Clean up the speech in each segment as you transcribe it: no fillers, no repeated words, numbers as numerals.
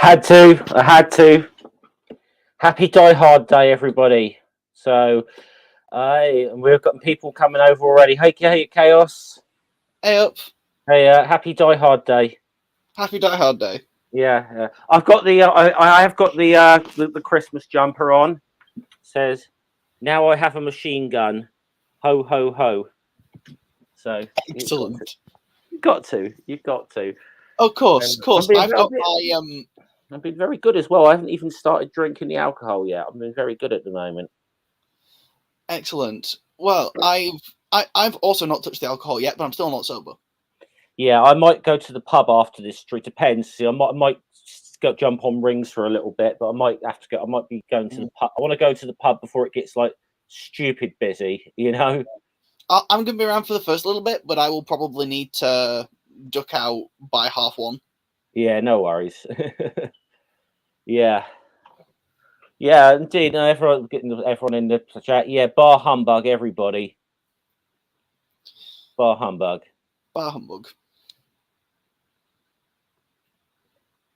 Had to. I had to. Happy Die Hard Day, everybody. So, we've got people coming over already. Hey, Chaos. Hey up. Hey, happy Die Hard Day. Happy Die Hard Day. Yeah, I've got the. I have got the Christmas jumper on. It says, "Now I have a machine gun." Ho ho ho. So Excellent. you've got to. You've got to. Of course. I've been very good as well. I haven't even started drinking the alcohol yet. I've been very good at the moment. Excellent. Well, I've also not touched the alcohol yet, but I'm still not sober. Yeah, I might go to the pub after this. It depends. See, I might go jump on rings for a little bit, but I might have to go. I might be going to the pub. I want to go to the pub before it gets like stupid busy. You know. I'm going to be around for the first little bit, but I will probably need to duck out by 1:30. Yeah, no worries. Yeah, indeed. No, everyone in the chat. Yeah, bar humbug, everybody. Bar humbug. Bar humbug.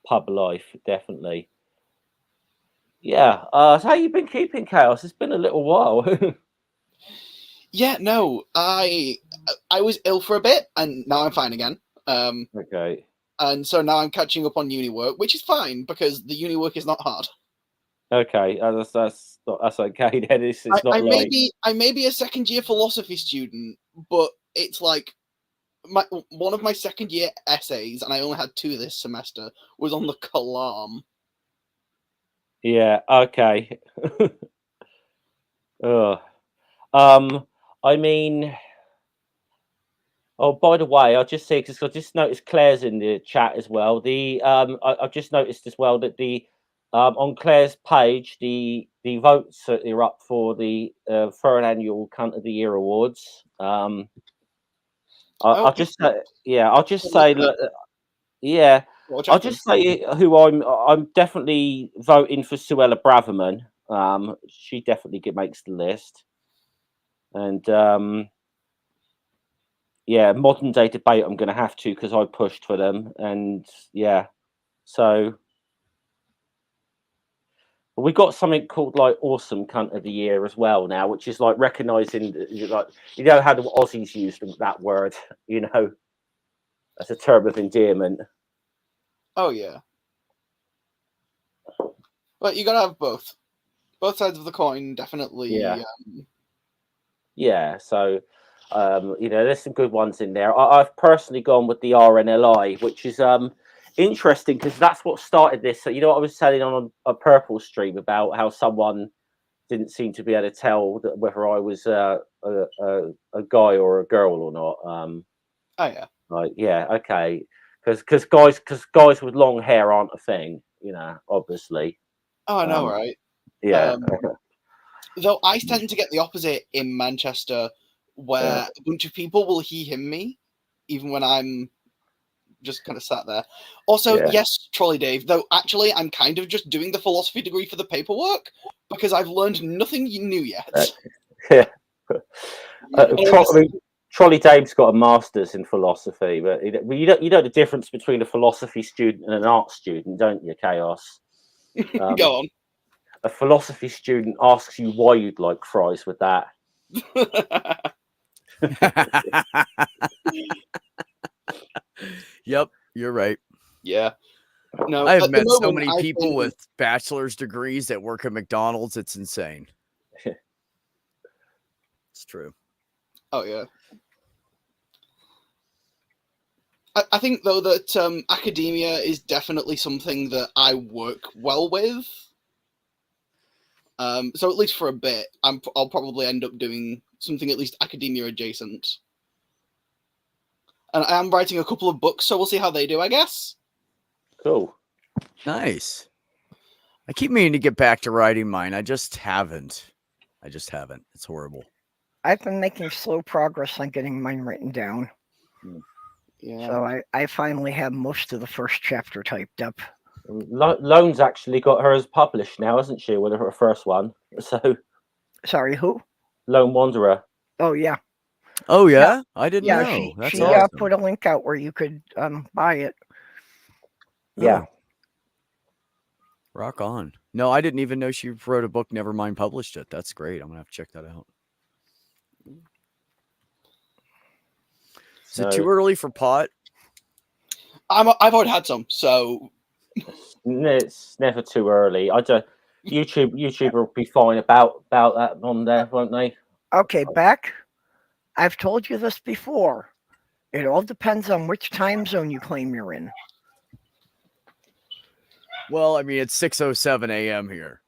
Pub life, definitely. Yeah. So how you been keeping, Chaos? It's been a little while. Yeah, no, I was ill for a bit, and now I'm fine again. Okay. And so now I'm catching up on uni work, which is fine because the uni work is not hard. Okay, that's okay. Then it's not I like I may be a second year philosophy student, but it's like one of my second year essays, and I only had 2 this semester, was on the Kalam. yeah. Okay. I mean, oh, by the way, I just see because I just noticed Claire's in the chat as well. I've just noticed as well that on Claire's page, the votes are up for the third annual Cunt of the Year awards. I'll just say, yeah, I'll just say, yeah, I'll just say who I'm definitely voting for Suella Braverman. She definitely makes the list, and yeah, modern day debate. I'm going to have to because I pushed for them, and yeah, so we got something called like Awesome Cunt of the Year as well now, which is like recognizing like how the Aussies use that word, as a term of endearment. Oh yeah. But you gotta have both sides of the coin, definitely. Yeah. Yeah. So, there's some good ones in there. I've personally gone with the RNLI, which is interesting because that's what started this. So, what I was saying on a Purple stream about how someone didn't seem to be able to tell whether I was a guy or a girl or not. Oh yeah. Like, yeah, okay, because guys with long hair aren't a thing, obviously. Oh, I know, right? Yeah. Though I tend to get the opposite in Manchester, where a bunch of people will he him me, even when I'm just kind of sat there. Also, yes, Trolley Dave, though actually I'm kind of just doing the philosophy degree for the paperwork because I've learned nothing new yet. Yeah. Trolley Dave's got a master's in philosophy, but you know the difference between a philosophy student and an art student, don't you, Chaos? Go on. A philosophy student asks you why you'd like fries with that. Yep, you're right. Yeah. No, I've met so many people with bachelor's degrees that work at McDonald's. It's insane. It's true. Oh yeah. I think though that academia is definitely something that I work well with. So at least for a bit, I'll probably end up doing something at least academia adjacent. And I am writing a couple of books, so we'll see how they do, I guess. Cool. Nice. I keep meaning to get back to writing mine. I just haven't. It's horrible. I've been making slow progress on getting mine written down. Yeah. So I finally have most of the first chapter typed up. Loan's actually got hers published now, hasn't she? With her first one. So. Sorry, who? Lone Wanderer. Oh yeah. Oh yeah, I didn't know. She awesome. Put a link out where you could buy it. Yeah. Rock on. No, I didn't even know she wrote a book, never mind published it. That's great. I'm going to have to check that out. Is it too early for pot? I've already had some, so It's never too early. I don't. YouTube will be fine about that on there, won't they? Okay, Beck, I've told you this before. It all depends on which time zone you claim you're in. Well, I mean, it's 6:07 a.m. here.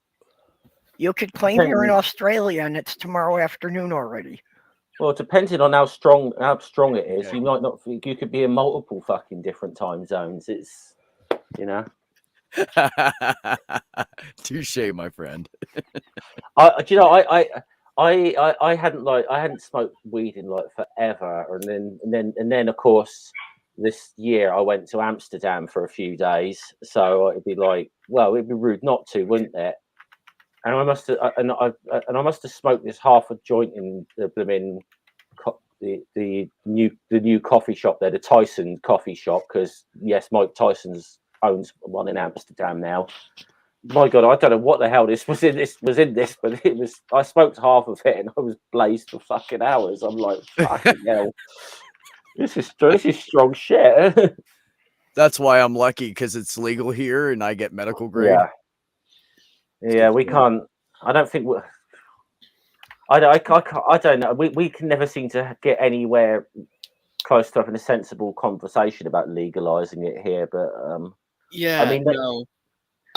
You could claim you're in Australia and it's tomorrow afternoon already. Well, depending on how strong it is, you might not. You could be in multiple fucking different time zones. It's, you know. Touche, my friend. I hadn't smoked weed in like forever, and then of course this year I went to Amsterdam for a few days, so it'd be like, well, it'd be rude not to, wouldn't it? And I must have smoked this half a joint in the blooming the new coffee shop there, the Tyson coffee shop, because yes, Mike Tyson's owns one in Amsterdam now. My God, I don't know what the hell this was in this, but it was. I smoked half of it and I was blazed for fucking hours. I'm like, fucking hell, this is strong shit. That's why I'm lucky, because it's legal here and I get medical grade. Yeah, we can't. I don't think. I don't know. We can never seem to get anywhere close to having a sensible conversation about legalizing it here. But yeah, I mean, no.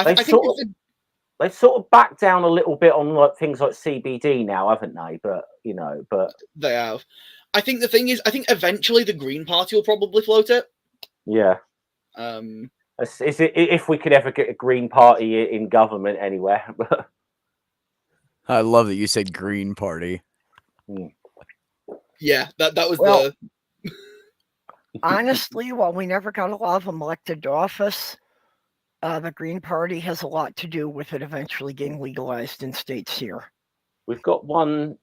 They've sort of backed down a little bit on like things like CBD now, haven't they? But they have. I think the thing is, I think eventually the Green Party will probably float it. Yeah. If we could ever get a Green Party in government anywhere. I love that you said Green Party. Yeah, that was honestly, while we never got a lot of them elected to office, the Green Party has a lot to do with it eventually getting legalized in states here. We've got one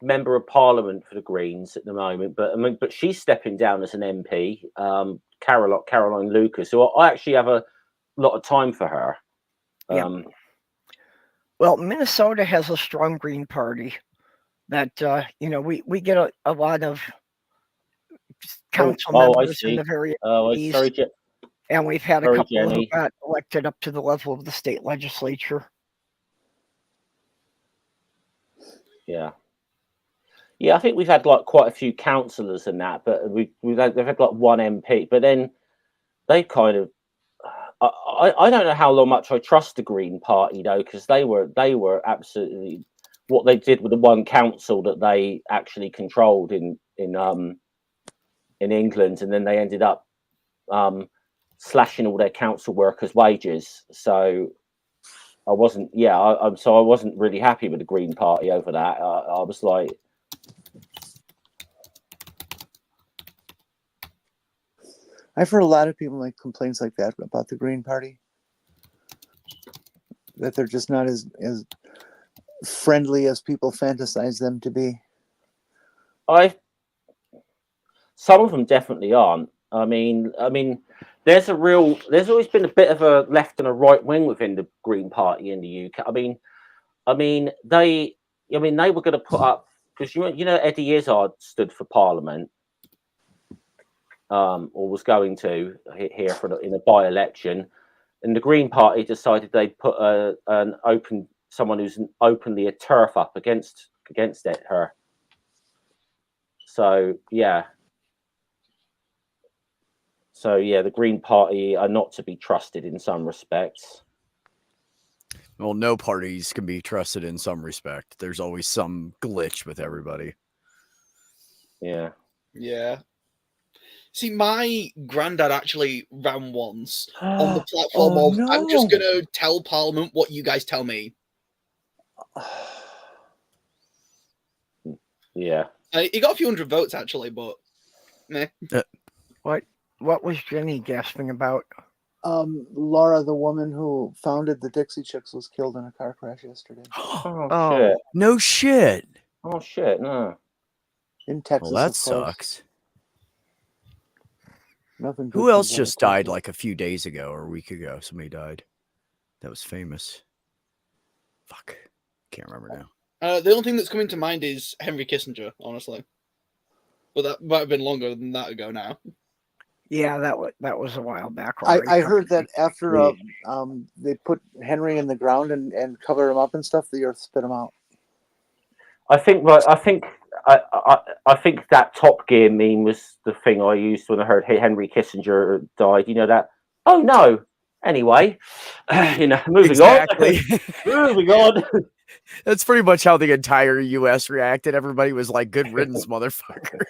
member of parliament for the Greens at the moment, but she's stepping down as an MP, Caroline Lucas, so I actually have a lot of time for her. Yeah. Well, Minnesota has a strong Green Party that we get a lot of council members in the various cities, and we've had a couple who got elected up to the level of the state legislature. Yeah, I think we've had like quite a few councillors and that, but they've had like one MP. But then they kind of, I don't know how much I trust the Green Party though, because they were absolutely what they did with the one council that they actually controlled in England, and then they ended up slashing all their council workers' wages. So I wasn't really happy with the Green Party over that. I was like, I've heard a lot of people make complaints like that about the Green Party, that they're just not as friendly as people fantasize them to be. Some of them definitely aren't. I mean, there's always been a bit of a left and a right wing within the Green Party in the UK. I mean, they were going to put up, because you know Eddie Izzard stood for Parliament, or was going to here in a by-election, and the Green Party decided they'd put someone who's openly a turf up against her. So yeah. The Green Party are not to be trusted in some respects. Well, no parties can be trusted in some respect. There's always some glitch with everybody. Yeah. Yeah. See, my granddad actually ran once on the platform of, no. I'm just going to tell Parliament what you guys tell me. Yeah. He got a few hundred votes, actually, but... meh. What was Jenny gasping about? Laura, the woman who founded the Dixie Chicks, was killed in a car crash yesterday. Shit. No shit. Oh shit, no. In Texas. Well, that of course. sucks. Nothing. Who else just died like a few days ago or a week ago? Somebody died. That was famous. Fuck. Can't remember now. The only thing that's coming to mind is Henry Kissinger, honestly. But that might have been longer than that ago now. Yeah, that was a while back. I already. heard that after Yeah. they put Henry in the ground and cover him up and stuff, the earth spit him out. I think that Top Gear meme was the thing I used when I heard Henry Kissinger died. You know that? Oh no. Anyway, moving Exactly. on. Moving on. That's pretty much how the entire U.S. reacted. Everybody was like, "Good riddance, motherfucker."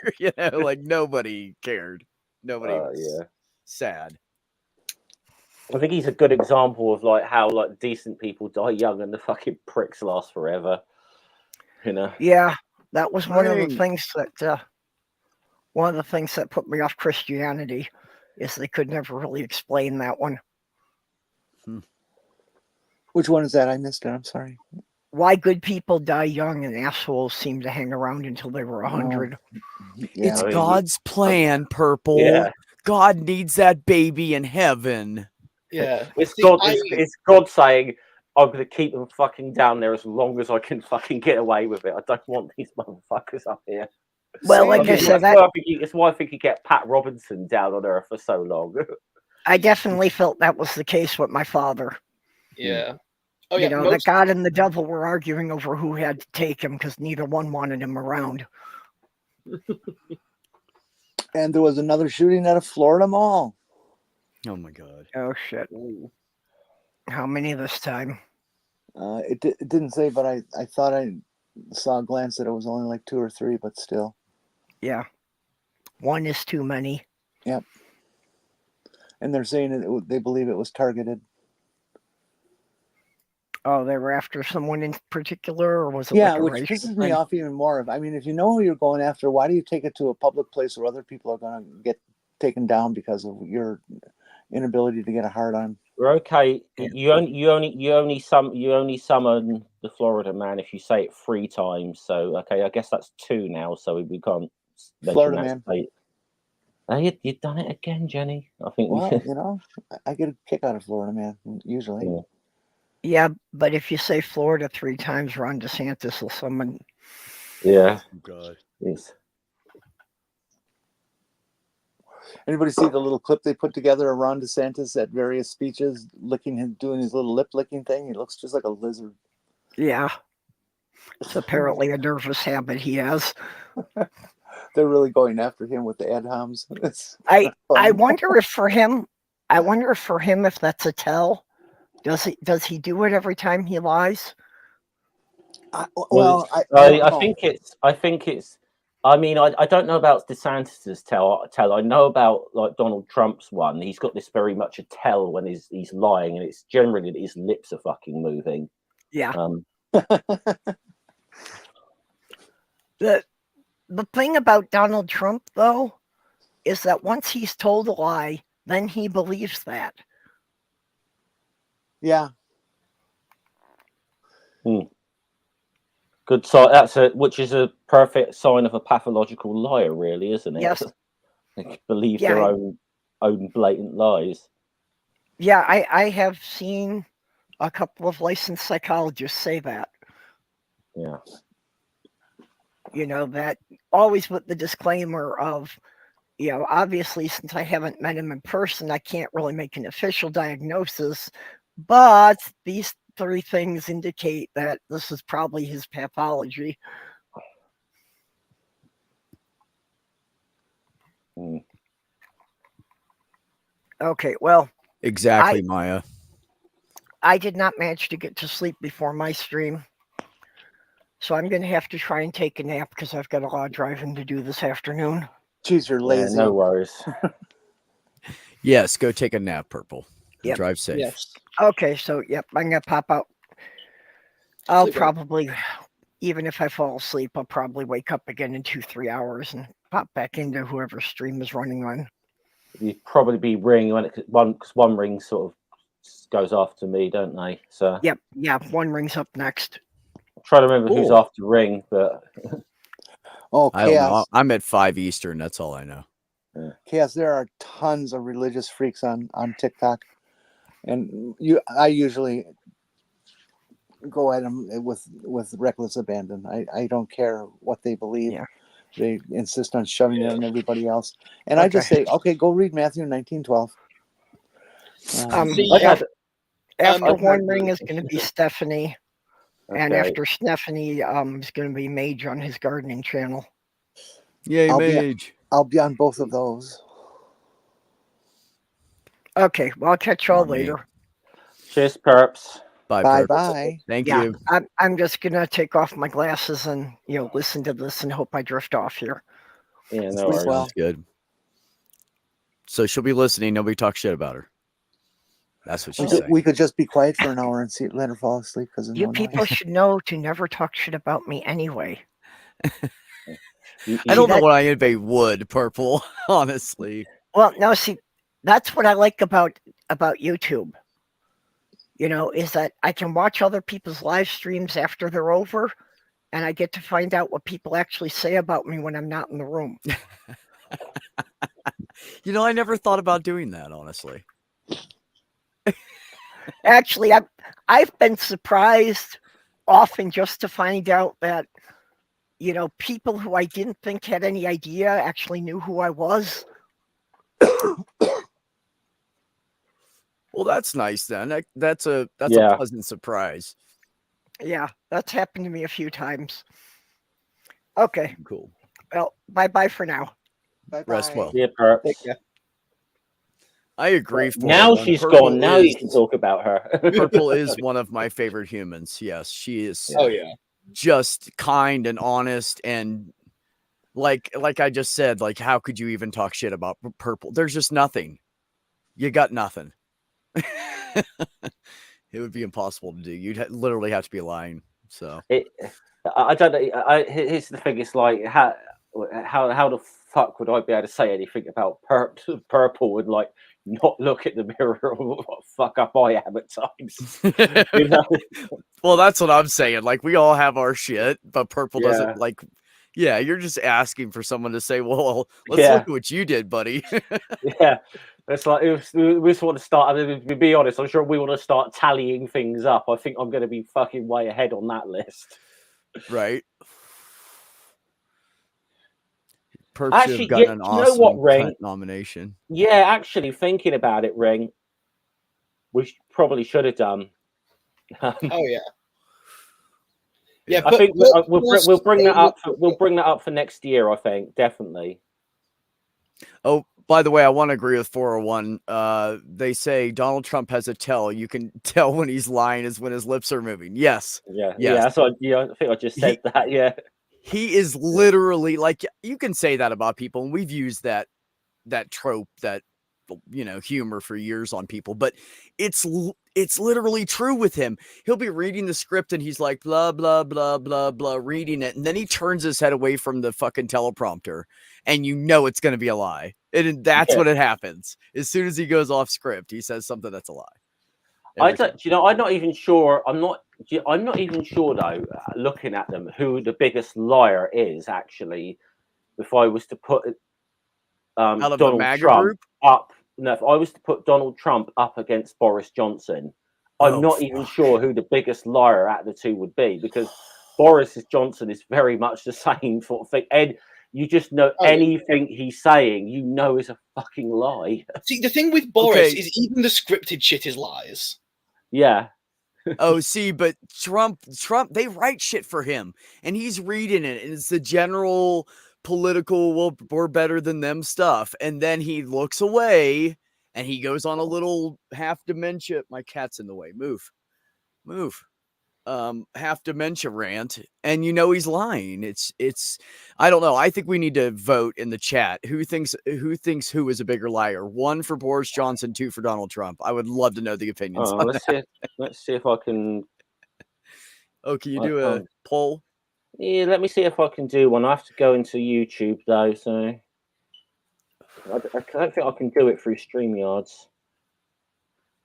Like nobody cared. Nobody was Yeah. sad. I think he's a good example of like how like decent people die young and the fucking pricks last forever. Yeah, that was one of the Dang. things that put me off Christianity, is they could never really explain that one. Which one is that? I missed it. I'm sorry. Why good people die young and assholes seem to hang around until they were 100. Yeah. It's I mean, God's plan, Purple. Yeah. God needs that baby in heaven. Yeah. It's See, God. It's God saying, "I'm going to keep them fucking down there as long as I can fucking get away with it. I don't want these motherfuckers up here." Well, like I said, it's why I think you get Pat Robinson down on Earth for so long. I definitely felt that was the case with my father. Yeah. Oh, yeah. The God and the devil were arguing over who had to take him because neither one wanted him around. And there was another shooting at a Florida mall. Oh my God. Oh, shit. How many this time? It didn't say, but I thought I saw a glance that it was only like 2 or 3, but still. Yeah. One is too many. Yep. And they're saying they believe it was targeted. Oh, they were after someone in particular, or was it Yeah, like a which racial pisses me thing? off even more. I mean, if you know who you're going after, why do you take it to a public place where other people are going to get taken down because of your inability to get a hard on? We're okay. Yeah. You only summon the Florida man if you say it 3 times. So okay, I guess that's 2 now. So we can't mention Florida that man. state. You've done it again, Jenny. I think. Well, I get a kick out of Florida man usually. Yeah. Yeah, but if you say Florida 3 times, Ron DeSantis will summon. Yeah. Oh God. Yes. Anybody see the little clip they put together of Ron DeSantis at various speeches, doing his little lip licking thing? He looks just like a lizard. Yeah. It's apparently a nervous habit he has. They're really going after him with the ad homs. I wonder if for him, if that's a tell. Does he do it every time he lies? I think it's. I mean, I don't know about DeSantis's tell. I know about like Donald Trump's one. He's got this very much a tell when he's lying, and it's generally that his lips are fucking moving. Yeah. The thing about Donald Trump, though, is that once he's told a lie, then he believes that. Yeah. Good. So which is a perfect sign of a pathological liar, really, isn't it? Yes. They believe their own blatant lies. Yeah, I have seen a couple of licensed psychologists say that. Yeah. That always with the disclaimer of, obviously, since I haven't met him in person, I can't really make an official diagnosis, but these 3 things indicate that this is probably his pathology. Okay, well. Exactly, Maya. I did not manage to get to sleep before my stream. So I'm going to have to try and take a nap because I've got a lot of driving to do this afternoon. Jeez, you're lazy. Yeah, no worries. Yes, go take a nap, Purple. Yep. Drive safe. Yes. Okay, so, I'm going to pop out. I'll Sleep well. probably, even if I fall asleep, I'll probably wake up again in 2-3 hours and pop back into whoever stream is running on. You'd probably be ringing because one ring sort of goes after me, don't they? So Yep, yeah, one rings up next. I'm trying to remember who's after ring, but Oh, I don't know. Chaos. I'm at 5 Eastern. That's all I know. Chaos, there are tons of religious freaks on TikTok. And I usually go at them with reckless abandon. I don't care what they believe. Yeah. They insist on shoving it on everybody else. And I just Okay. say, okay, go read Matthew 19:12. See, I've had- After I've one had- ring is going to be Stephanie, and okay. after Stephanie, is going to be Mage on his gardening channel. Yay, Mage. I'll be on both of those. Okay, well, I'll catch y'all Not me. later. Cheers, perps. Bye, Bye Perp. bye. Thank Yeah, you. I'm just gonna take off my glasses and listen to this and hope I drift off here. Yeah, no Sleep worries. well. Sounds good. So she'll be listening. Nobody talk shit about her. That's what she's saying. We could just be quiet for an hour and let her fall asleep because You people should know to never talk shit about me anyway. I don't know that- what anybody would, Purple, honestly. Well, no, see, that's what I like about YouTube. Is that I can watch other people's live streams after they're over, and I get to find out what people actually say about me when I'm not in the room. I never thought about doing that, honestly. Actually, I've been surprised often just to find out that people who I didn't think had any idea actually knew who I was. Well, that's nice then. That's a Yeah. pleasant surprise. Yeah, that's happened to me a few times. Okay, Cool. well, bye for now. Rest well. Yeah, perps. Take care. I agree. Now 401. she's Purple gone. Now is- you can talk about her. Purple is one of my favorite humans. Yes, she is. Oh yeah. Just kind and honest, and like I just said, like, how could you even talk shit about Purple? There's just nothing. You got nothing. It would be impossible to do. You'd literally have to be lying. So I don't know. Here's the thing. It's like how the fuck would I be able to say anything about Purple and like not look at the mirror or what fuck up I am at times? You know? Well, that's what I'm saying. Like, we all have our shit, but Purple Yeah. doesn't like. Yeah, you're just asking for someone to say, "Well, let's Yeah. look at what you did, buddy." Yeah, it's like if we just want to start. I mean, to be honest, I'm sure we want to start tallying things up. I think I'm going to be fucking way ahead on that list. Right? Perp should Actually, have gotten yeah, an you know what, awesome Ring? cunt nomination. Yeah, actually, thinking about it, Ring, we probably should have done. Oh yeah. Yeah, I think we'll bring that up. We'll bring that up for next year. I think definitely. Oh, by the way, I want to agree with 401. They say Donald Trump has a tell. You can tell when he's lying is when his lips are moving. Yes. Yeah, Yes. yeah. That's what. Yeah, I think I just said that. Yeah. He is literally like, you can say that about people, and we've used that trope, that humor for years on people, but it's literally true with him. He'll be reading the script and he's like blah blah blah blah blah, reading it, and then he turns his head away from the fucking teleprompter, and it's going to be a lie. And that's when it happens. As soon as he goes off script, he says something that's a lie. I don't. I'm not even sure. I'm not even sure though. Looking at them, who the biggest liar is actually. If I was to put Out of the Donald MAGA Trump group? up, no, if I was to put Donald Trump up against Boris Johnson, I'm not even sure who the biggest liar out of the two would be, because Boris Johnson is very much the same sort of thing. And you just know anything he's saying, is a fucking lie. See, the thing with Boris is even the scripted shit is lies. Yeah. Oh, see, but Trump, they write shit for him, and he's reading it, and it's the general political, well, we're better than them stuff, and then he looks away, and he goes on a little half dementia. My cat's in the way. Move. Half dementia rant, and he's lying. It's I don't know. I think we need to vote in the chat. Who thinks who is a bigger liar? 1 for Boris Johnson, 2 for Donald Trump. I would love to know the opinions. Let's see if I can. Oh, can you do a poll? Yeah, let me see if I can do one. I have to go into YouTube though, so I don't think I can do it through StreamYards.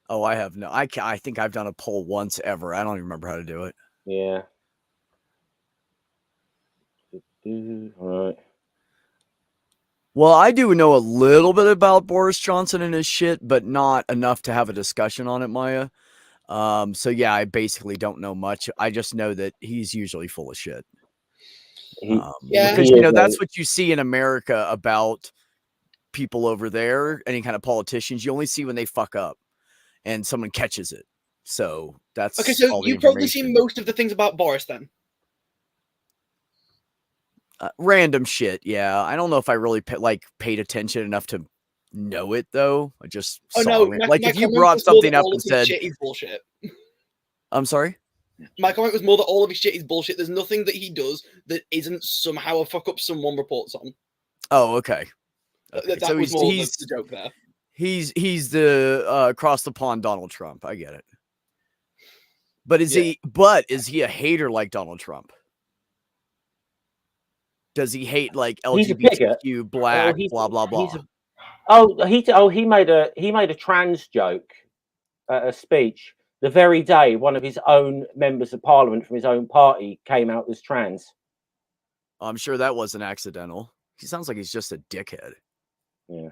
Oh, I have no. I think I've done a poll once ever. I don't even remember how to do it. Yeah. All right. Well, I do know a little bit about Boris Johnson and his shit, but not enough to have a discussion on it, Maya. So yeah, I basically don't know much. I just know that he's usually full of shit. He, Yeah. Because he is, that's what you see in America about people over there, any kind of politicians. You only see when they fuck up and someone catches it. So that's Okay, so all the you've probably information. seen most of the things about Boris then. Random shit, yeah. I don't know if I really paid attention enough to know it though. I just Oh saw no, like my if you comment brought was more something that up all and of his said, shit is bullshit. I'm sorry. My comment was more that all of his shit is bullshit. There's nothing that he does that isn't somehow a fuck up someone reports on. Oh, okay. Okay. That So was more the joke there. He's the across the pond Donald Trump. I get it. But is he a hater like Donald Trump? Does he hate like He's a bigot. LGBTQ, black, blah blah blah? He made a trans joke at a speech the very day one of his own members of parliament from his own party came out as trans. I'm sure that wasn't accidental. He sounds like he's just a dickhead. Yeah.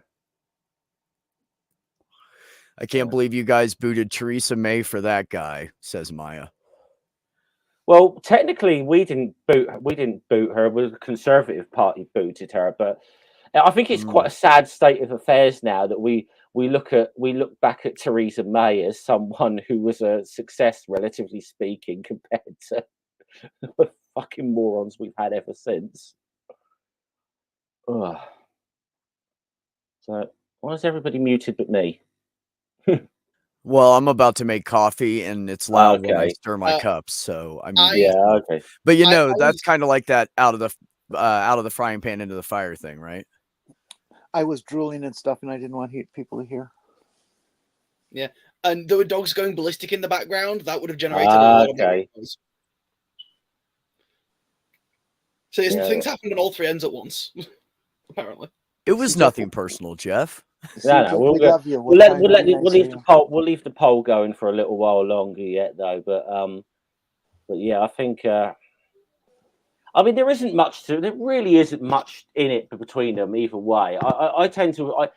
I can't believe you guys booted Theresa May for that guy, says Maya. Well, technically, we didn't boot her. The Conservative Party booted her, but I think it's quite a sad state of affairs now that we look back at Theresa May as someone who was a success, relatively speaking, compared to the fucking morons we've had ever since. Ugh. So why is everybody muted but me? Well, I'm about to make coffee and it's loud when I Okay. stir my cups, so I mean, Yeah, okay. but you know, I that's was- kind of like that out of the frying pan into the fire thing, right? I was drooling and stuff, and I didn't want people to hear. Yeah, and there were dogs going ballistic in the background. That would have generated a lot of noise. So things happened on all three ends at once, apparently. It was nothing personal, Jeff. No, we love you. We'll trying to be nice leave to the you. poll. We'll leave the poll going for a little while longer yet, though. But yeah, I think. I mean, there really isn't much in it between them either way. I tend to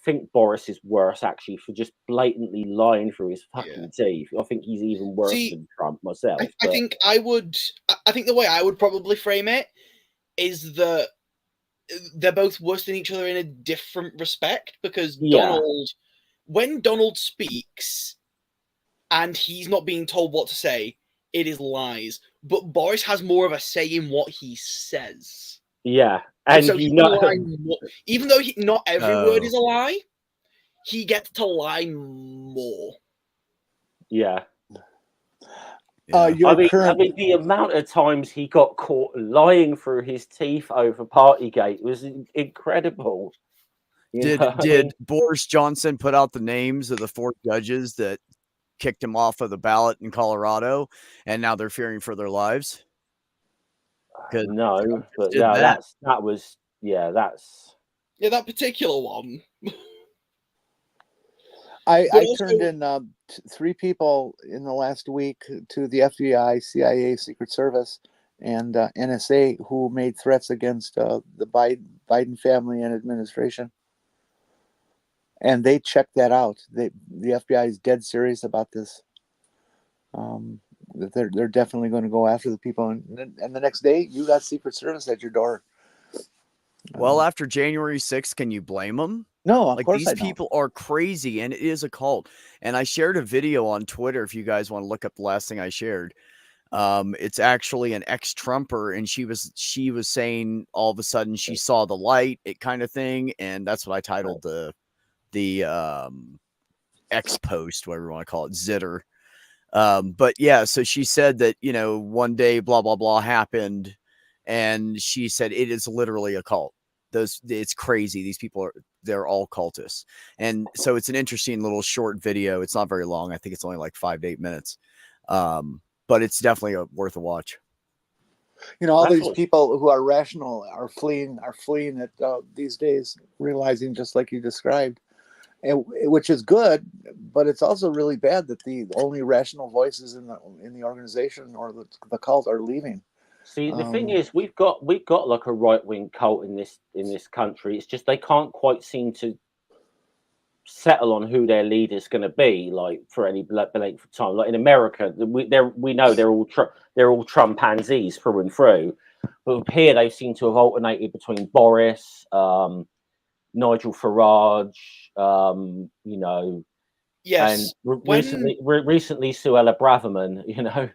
think Boris is worse actually for just blatantly lying through his fucking teeth. I think he's even worse than Trump myself. I think the way I would probably frame it is that they're both worse than each other in a different respect, because when Donald speaks and he's not being told what to say, it is lies. But Boris has more of a say in what he says. Yeah, and so even though not every word is a lie, he gets to lie more. Yeah. I mean, the amount of times he got caught lying through his teeth over Partygate was incredible. Did Boris Johnson put out the names of the 4 judges that kicked him off of the ballot in Colorado, and now they're fearing for their lives? No, but that particular one. I turned in 3 people in the last week to the FBI, CIA, Secret Service, and NSA who made threats against the Biden family and administration. And they checked that out. The FBI is dead serious about this. They're definitely going to go after the people. And the next day, you got Secret Service at your door. Well, after January 6th, can you blame them? No, of course these people are crazy, and it is a cult. And I shared a video on Twitter. If you guys want to look up the last thing I shared, it's actually an ex-Trumper, and she was saying all of a sudden she saw the light, it kind of thing, and that's what I titled the X post, whatever you want to call it, Zitter. But yeah, so she said that one day blah blah blah happened, and she said it is literally a cult. It's crazy. These people they're all cultists. And so it's an interesting little short video. It's not very long. I think it's only like 5 to 8 minutes. But it's definitely worth a watch. All these people who are rational are fleeing it these days, realizing just like you described, and which is good, but it's also really bad that the only rational voices in the organization or the cult are leaving. See, the thing is, we've got like a right wing cult in this country. It's just they can't quite seem to settle on who their leader's going to be, like for any length of time. Like in America, we know they're all Trumpanzees through and through, but here they seem to have alternated between Boris, Nigel Farage, you know, Yes. and recently Suella Braverman, you know.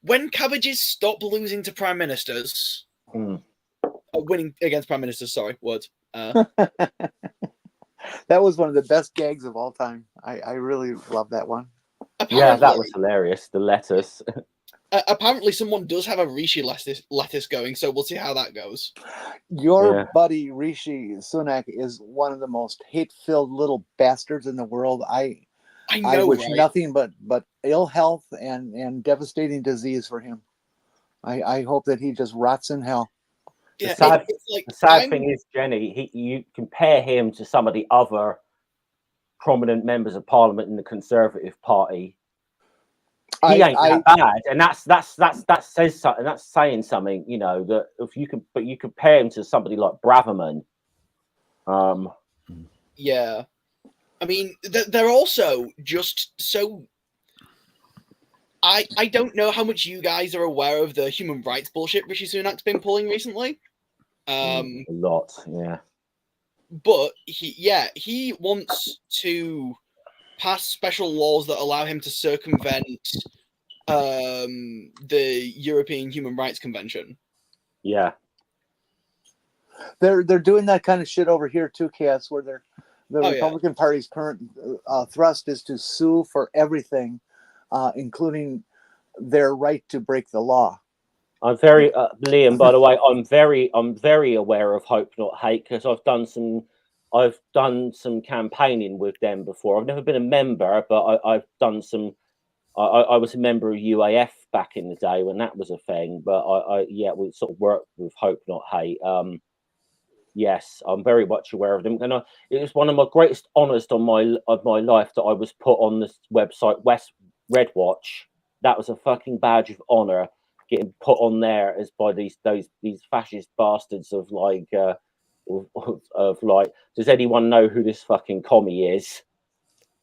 When cabbages stop losing to prime ministers, winning against prime ministers, sorry, words. That was one of the best gags of all time. I really love that one. Yeah, that was hilarious. The lettuce. Apparently, someone does have a Rishi lettuce going, so we'll see how that goes. Your buddy Rishi Sunak is one of the most hate-filled little bastards in the world. I wish nothing but ill health and devastating disease for him. I hope that he just rots in hell. Yeah, the sad thing is, Jenny, you compare him to some of the other prominent members of parliament in the Conservative Party. He ain't that bad, and that says something. That's saying something, you know. That if you compare him to somebody like Braverman. Yeah, I mean, they're also just so. I don't know how much you guys are aware of the human rights bullshit Rishi Sunak's been pulling recently. A lot, yeah. But he wants to pass special laws that allow him to circumvent the European Human Rights Convention. Yeah. They're doing that kind of shit over here too, Cass, where the Republican Party's current thrust is to sue for everything, including their right to break the law. I'm very Liam. By the way, I'm very aware of Hope Not Hate because I've done some campaigning with them before. I've never been a member, but I've done some. I was a member of UAF back in the day when that was a thing. But we sort of worked with Hope Not Hate. Yes, I'm very much aware of them, and it was one of my greatest honours of my life that I was put on this website, West Red Watch. That was a fucking badge of honour, getting put on there as by these fascist bastards of like of like, does anyone know who this fucking commie is?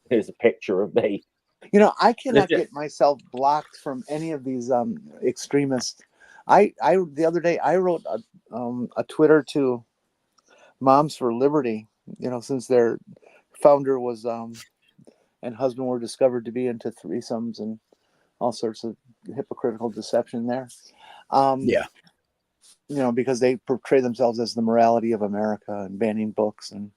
Here's a picture of me. You know, I cannot get myself blocked from any of these extremists. I the other day I wrote a Twitter to Moms for Liberty, you know, since their founder was and husband were discovered to be into threesomes and all sorts of hypocritical deception there. You know, because they portray themselves as the morality of America and banning books and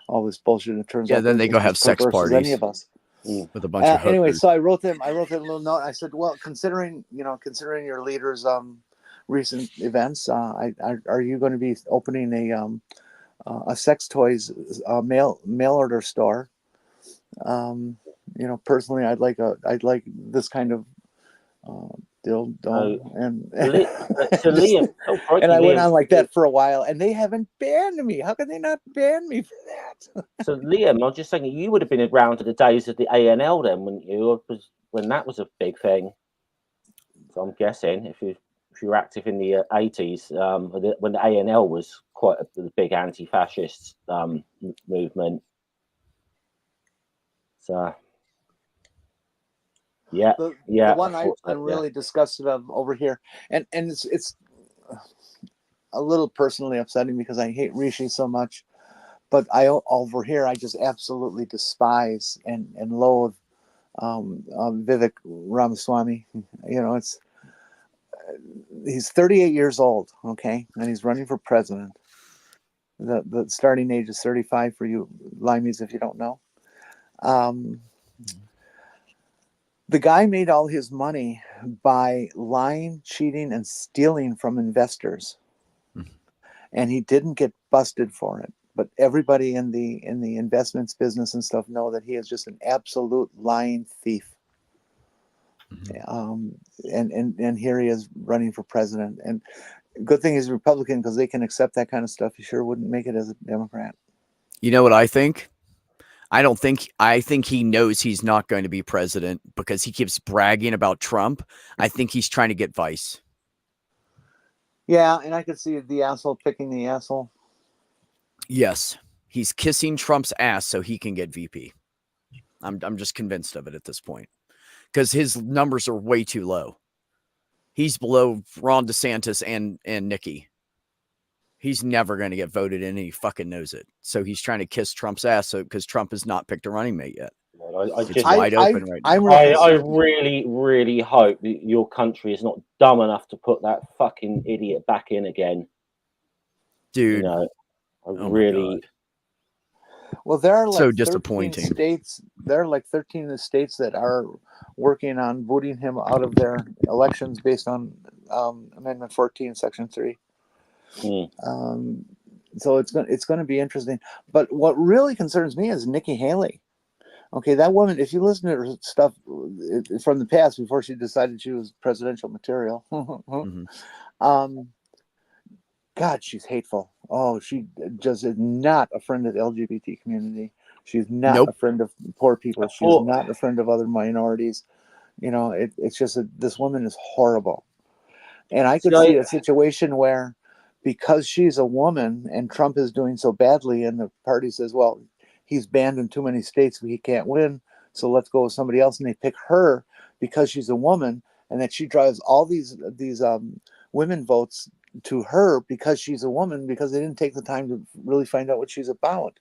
all this bullshit. It turns out then they go have sex parties. Any of us. With a bunch of hookers. Anyway, so I wrote them a little note. I said, well, considering your leader's recent events, are you going to be opening a sex toys mail order store? You know, personally, I'd like this kind of dildo and Liam, and I went on like that for a while, and they haven't banned me. How can they not ban me for that? So Liam, I'm just saying, you would have been around to the days of the ANL then, wouldn't you? When that was a big thing. So I'm guessing if you're active in the 80s, when the ANL was quite a big anti-fascist movement. So. The one I'm really disgusted of over here, and it's a little personally upsetting because I hate Rishi so much, but over here I just absolutely despise and loathe Vivek Ramaswamy. You know, he's 38 years old, okay, and he's running for president. The starting age is 35 for you limeys if you don't know. The guy made all his money by lying, cheating, and stealing from investors, and he didn't get busted for it. But everybody in the investments business and stuff know that he is just an absolute lying thief. And here he is running for president. And good thing he's a Republican because they can accept that kind of stuff. He sure wouldn't make it as a Democrat. You know what I think? I think he knows he's not going to be president because he keeps bragging about Trump. I think he's trying to get vice. Yeah, and I could see the asshole picking the asshole. Yes, he's kissing Trump's ass so he can get VP. I'm just convinced of it at this point because his numbers are way too low. He's below Ron DeSantis and Nikki. He's never going to get voted in, and he fucking knows it. So he's trying to kiss Trump's ass because Trump has not picked a running mate yet. It's wide open right now. I really, really hope that your country is not dumb enough to put that fucking idiot back in again. Dude. You know, oh really. Well, there are like so disappointing states. There are like 13 of the states that are working on booting him out of their elections based on Amendment 14, Section 3. So it's going to be interesting. But what really concerns me is Nikki Haley. Okay, that woman. If you listen to her stuff from the past before she decided she was presidential material, God, she's hateful. Oh, she just is not a friend of the LGBT community. She's not a friend of poor people. She's not a friend of other minorities. You know, it's just this woman is horrible. And I could see a situation where, because she's a woman and Trump is doing so badly, and the party says, well, he's banned in too many states, he can't win, so let's go with somebody else, and they pick her because she's a woman, and that she drives all these women votes to her because she's a woman, because they didn't take the time to really find out what she's about.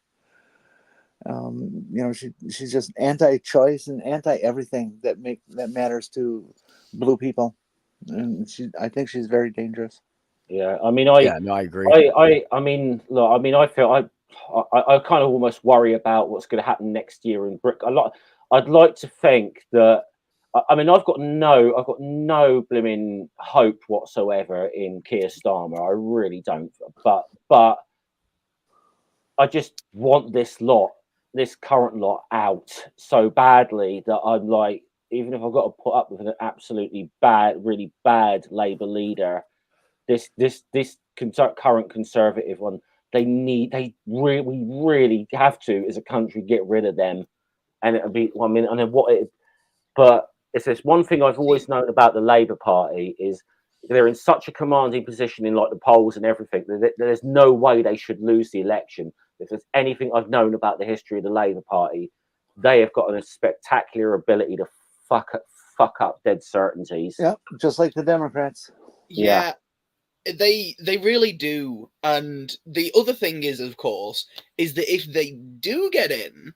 You know, she's just anti-choice and anti-everything that matters to blue people, and I think she's very dangerous. Yeah, I mean, I agree. I mean, look, I mean, I feel I kind of almost worry about what's going to happen next year in Britain. I'd like to think that. I mean, I've got no blooming hope whatsoever in Keir Starmer. I really don't. But I just want this current lot out so badly that I'm like, even if I've got to put up with an absolutely really bad Labour leader, this current Conservative one, we really have to, as a country, get rid of them. And it'll be, I mean, I know what it, but it's this one thing I've always known about the Labour Party is they're in such a commanding position in like the polls and everything that there's no way they should lose the election. If there's anything I've known about the history of the Labour Party, they have got a spectacular ability to fuck up dead certainties. Yeah, just like the Democrats. Yeah. They really do. And the other thing is, of course, is that if they do get in,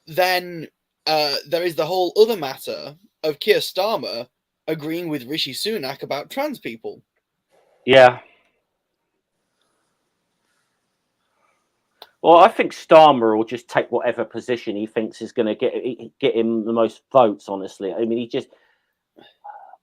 then there is the whole other matter of Keir Starmer agreeing with Rishi Sunak about trans people. Yeah. Well, I think Starmer will just take whatever position he thinks is going to get him the most votes, honestly. I mean,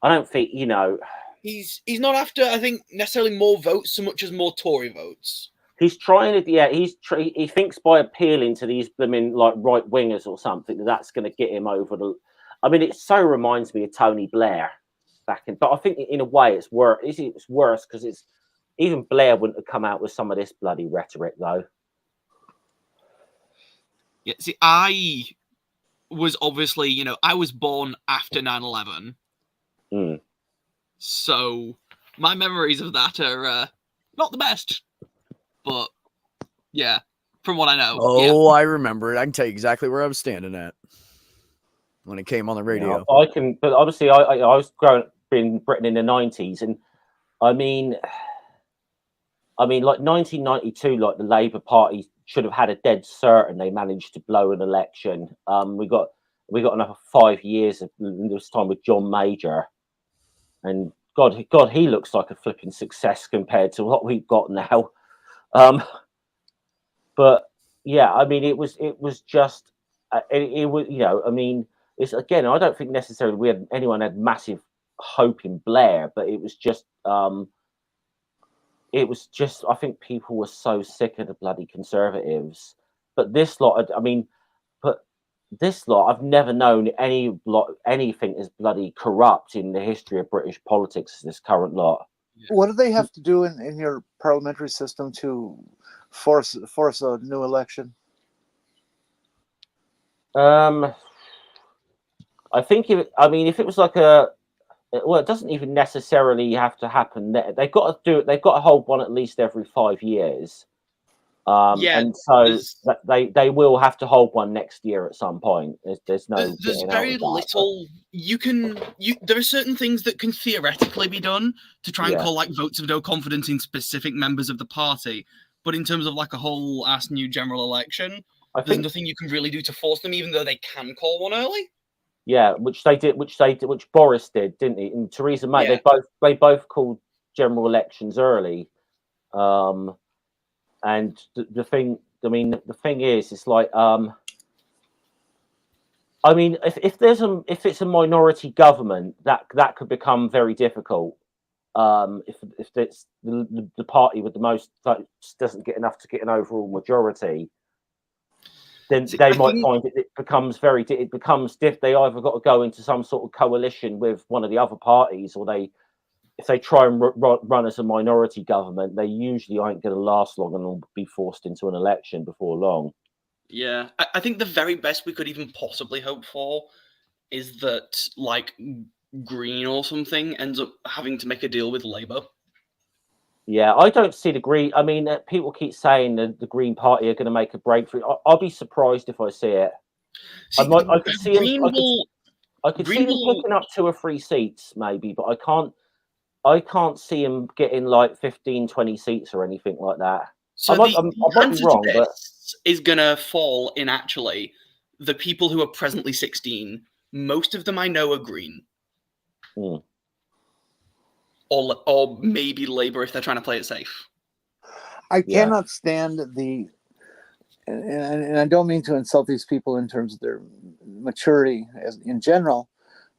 I don't think, you know... He's not after, I think, necessarily more votes so much as more Tory votes. He's trying to, he thinks by appealing to these blooming like right wingers or something that's going to get him over the. I mean, it so reminds me of Tony Blair back in, but I think in a way it's worse. It's worse because it's even Blair wouldn't have come out with some of this bloody rhetoric though. Yeah, see, I was obviously, you know, I was born after 9/11. So my memories of that are not the best. But yeah, from what I know. Oh, yeah. I remember it. I can tell you exactly where I was standing at when it came on the radio. Yeah, I can, but obviously I was growing up in Britain in the 90s, and I mean like 1992, like the Labour Party should have had a dead certain they managed to blow an election. We got another 5 years of this time with John Major, and God, he looks like a flipping success compared to what we've got now. But yeah, I mean, it was just it was, you know, I mean, it's again, I don't think necessarily anyone had massive hope in Blair, but it was just I think people were so sick of the bloody Conservatives. But this lot, I've never known anything as bloody corrupt in the history of British politics as this current lot. What do they have to do in your parliamentary system to force a new election? I think if it was like a well, it doesn't even necessarily have to happen there. They've got to do it. They've got to hold one at least every 5 years. Yeah, And so there's- that they will have to hold one next year at some point. There's no There's getting out very of that, but- little there are certain things that can theoretically be done to try and Yeah. call like votes of no confidence in specific members of the party, but in terms of like a whole ass new general election, I there's think, nothing you can really do to force them, even though they can call one early. yeah, which Boris did, didn't he? And Theresa May, Yeah. they both called general elections early. And the thing, I mean, the thing is, it's like, I mean, if it's a minority government, that could become very difficult. If it's the party with the most votes doesn't get enough to get an overall majority, then See, they I might think- find it becomes very it becomes diff. They either got to go into some sort of coalition with one of the other parties, or if they try and run as a minority government, they usually aren't going to last long and will be forced into an election before long. Yeah, I think the very best we could even possibly hope for is that like Green or something ends up having to make a deal with Labour. Yeah, I don't see the Green. I mean, people keep saying that the Green Party are going to make a breakthrough. I'll be surprised if I see it. See, I could see Green them. will. I could see Green them will- picking up 2 or 3 seats, maybe, but I can't see them getting like 15, 20 seats or anything like that. So I might be answer wrong, to but this is gonna fall in actually the people who are presently 16. Most of them I know are Green, Hmm. or maybe Labour if they're trying to play it safe. I Yeah. cannot stand and I don't mean to insult these people in terms of their maturity as in general,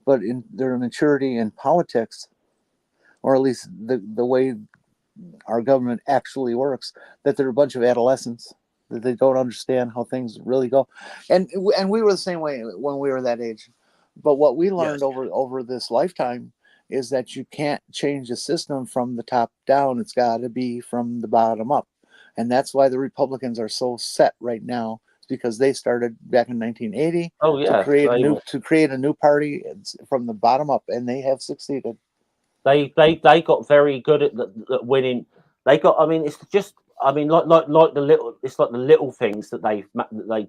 but in their maturity in politics, or at least the way our government actually works, that they're a bunch of adolescents, that they don't understand how things really go. And we were the same way when we were that age. But what we learned over this lifetime is that you can't change the system from the top down. It's got to be from the bottom up. And that's why the Republicans are so set right now, because they started back in 1980 oh yeah, to create a new party from the bottom up, and they have succeeded. they got very good at winning. They got. I mean, it's just. I mean, like the little. It's like the little things that they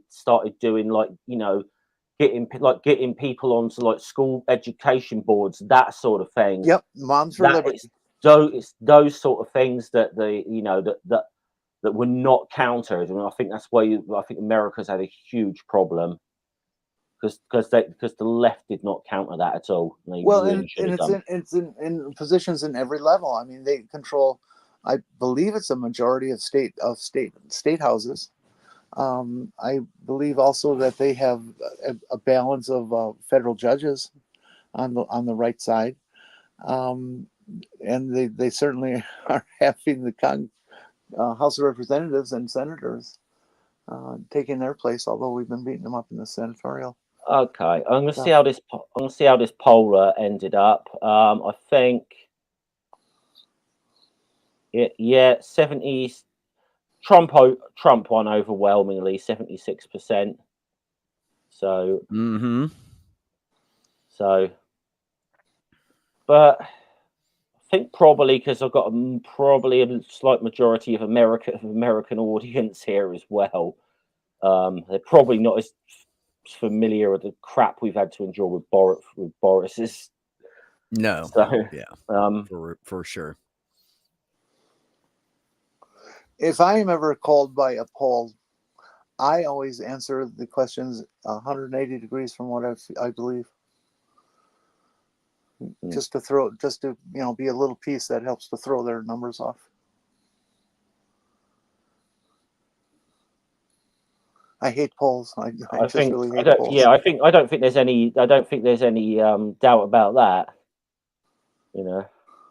started doing, like getting people onto like school education boards, that sort of thing. Yep, Moms for Liberty. It's those sort of things that that were not countered. I mean, I think that's why I think America's had a huge problem because the left did not counter that at all. Well, and it's in positions in every level. I mean, they control, I believe it's a majority of state houses. I believe also that they have a balance of federal judges on the right side, and they certainly are having the House of Representatives and senators taking their place. Although we've been beating them up in the senatorial. Okay, I'm gonna see how this poll ended up. I think, yeah, 70s. Trump won overwhelmingly, 76%. So, but I think probably because I've got probably a slight majority of American audience here as well. They're probably not as familiar with the crap we've had to endure with Boris's. No, So, yeah, for sure. If I am ever called by a poll, I always answer the questions 180 degrees from what I believe. Just to be a little piece that helps to throw their numbers off. I hate polls. I just really hate polls. Yeah, I don't think there's any doubt about that.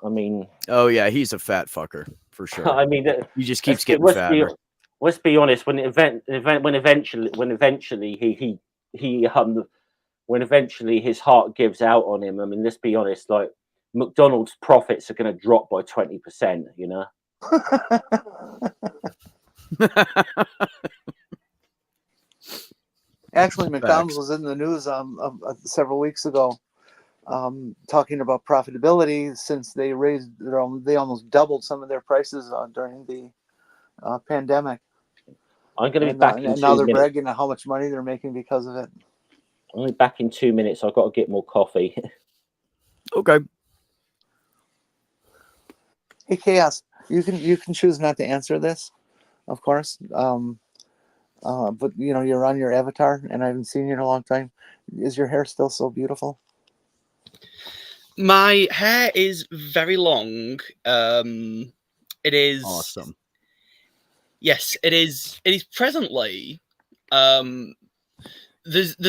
I mean. Oh yeah, he's a fat fucker for sure. I mean, he just keeps getting fatter. Let's be honest. When eventually his heart gives out on him. I mean, let's be honest. Like McDonald's profits are going to drop by 20%. Actually, McDonald's was in the news several weeks ago talking about profitability since they they almost doubled some of their prices during the pandemic. I'm going to be And, back in and 2 now they're minutes. bragging on how much money they're making because of it. I'm going to be back in 2 minutes. I've got to get more coffee. Okay. Hey, Chaos, you can choose not to answer this, of course. But you're on your avatar, and I haven't seen you in a long time. Is your hair still so beautiful? My hair is very long. It is Awesome. Yes, it is. It is presently. There's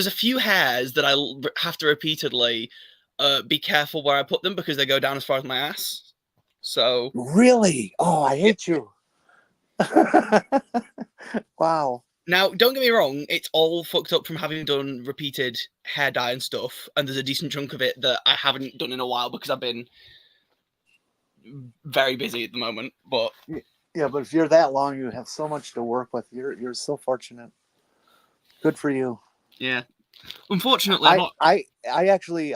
a few hairs that I have to repeatedly be careful where I put them because they go down as far as my ass. So Really? Oh, I hate you. Wow. now, don't get me wrong, it's all fucked up from having done repeated hair dye and stuff, and there's a decent chunk of it that I haven't done in a while because I've been very busy at the moment. But Yeah, but if you're that long, you have so much to work with. You're so fortunate. Good for you. yeah, unfortunately, I'm not. I actually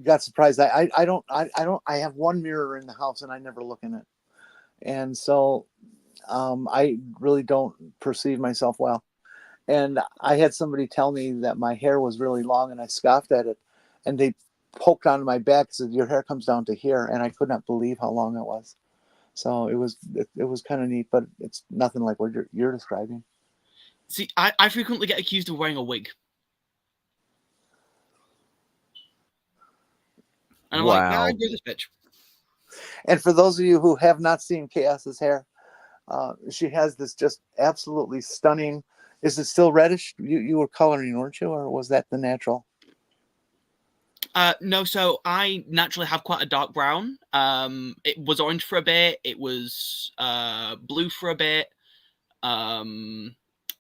got surprised. I have one mirror in the house and I never look in it, and so I really don't perceive myself well. And I had somebody tell me that my hair was really long, and I scoffed at it, and they poked on my back and said, "Your hair comes down to here," and I could not believe how long it was. So it was kind of neat, but it's nothing like what you're describing. See, I frequently get accused of wearing a wig. And I'm like, I do this bitch. And for those of you who have not seen Chaos's hair, she has this just absolutely stunning. Is it still reddish? You were coloring, weren't you, or was that the natural? No, so I naturally have quite a dark brown. It was orange for a bit. It was blue for a bit.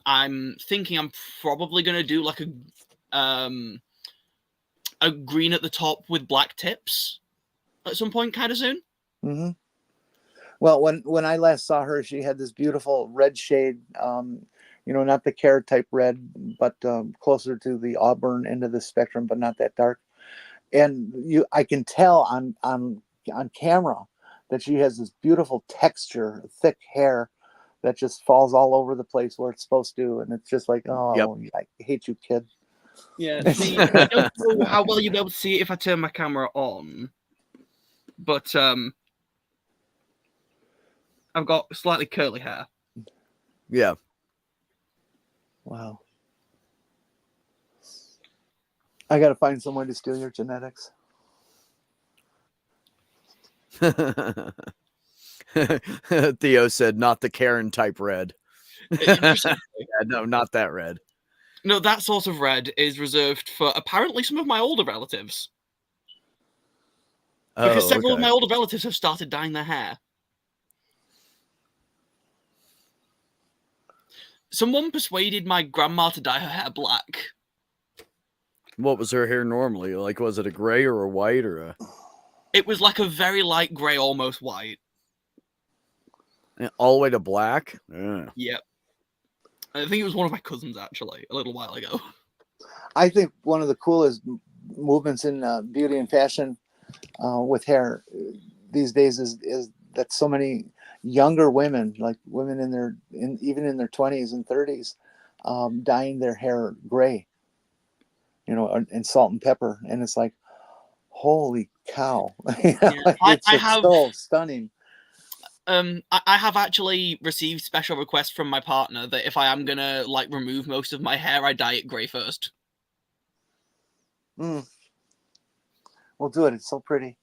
I'm thinking I'm probably gonna do like a green at the top with black tips at some point, kind of soon. Mm-hmm. Well, when I last saw her, she had this beautiful red shade. Not the carrot type red, but closer to the auburn end of the spectrum, but not that dark. And I can tell on camera that she has this beautiful texture, thick hair that just falls all over the place where it's supposed to, and it's just like, oh, yep. I hate you, kid. Yeah, see, I don't know how well you'll be able to see it if I turn my camera on, but I've got slightly curly hair. Yeah. Wow. I got to find someone to steal your genetics. Theo said, not the Karen type red. Yeah, no, not that red. No, that sort of red is reserved for apparently some of my older relatives. Because several of my older relatives have started dyeing their hair. Someone persuaded my grandma to dye her hair black. What was her hair normally? Like, was it a gray or a white or a... It was like a very light gray, almost white. All the way to black? Yeah. Yep. I think it was one of my cousins, actually, a little while ago. I think one of the coolest movements in beauty and fashion with hair these days is that so many younger women, like women even in their 20s and 30s, dyeing their hair gray, and salt and pepper. And it's like, holy cow. It's so stunning. I have actually received special requests from my partner that if I am gonna remove most of my hair, I dye it grey first. We'll do it. It's so pretty.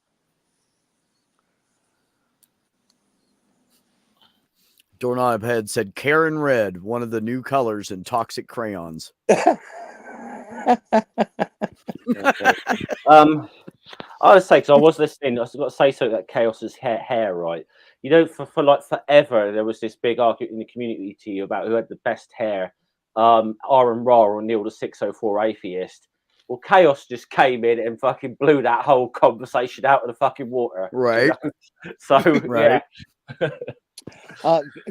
Doorknob Head said Karen Red, one of the new colors in Toxic Crayons. I would say, because I was listening, I've got to say something about Chaos's hair, right? For forever, there was this big argument in the community about who had the best hair, Aaron Ra or Neil the 604 Atheist. Well, Chaos just came in and fucking blew that whole conversation out of the fucking water. Right. So, right. Yeah.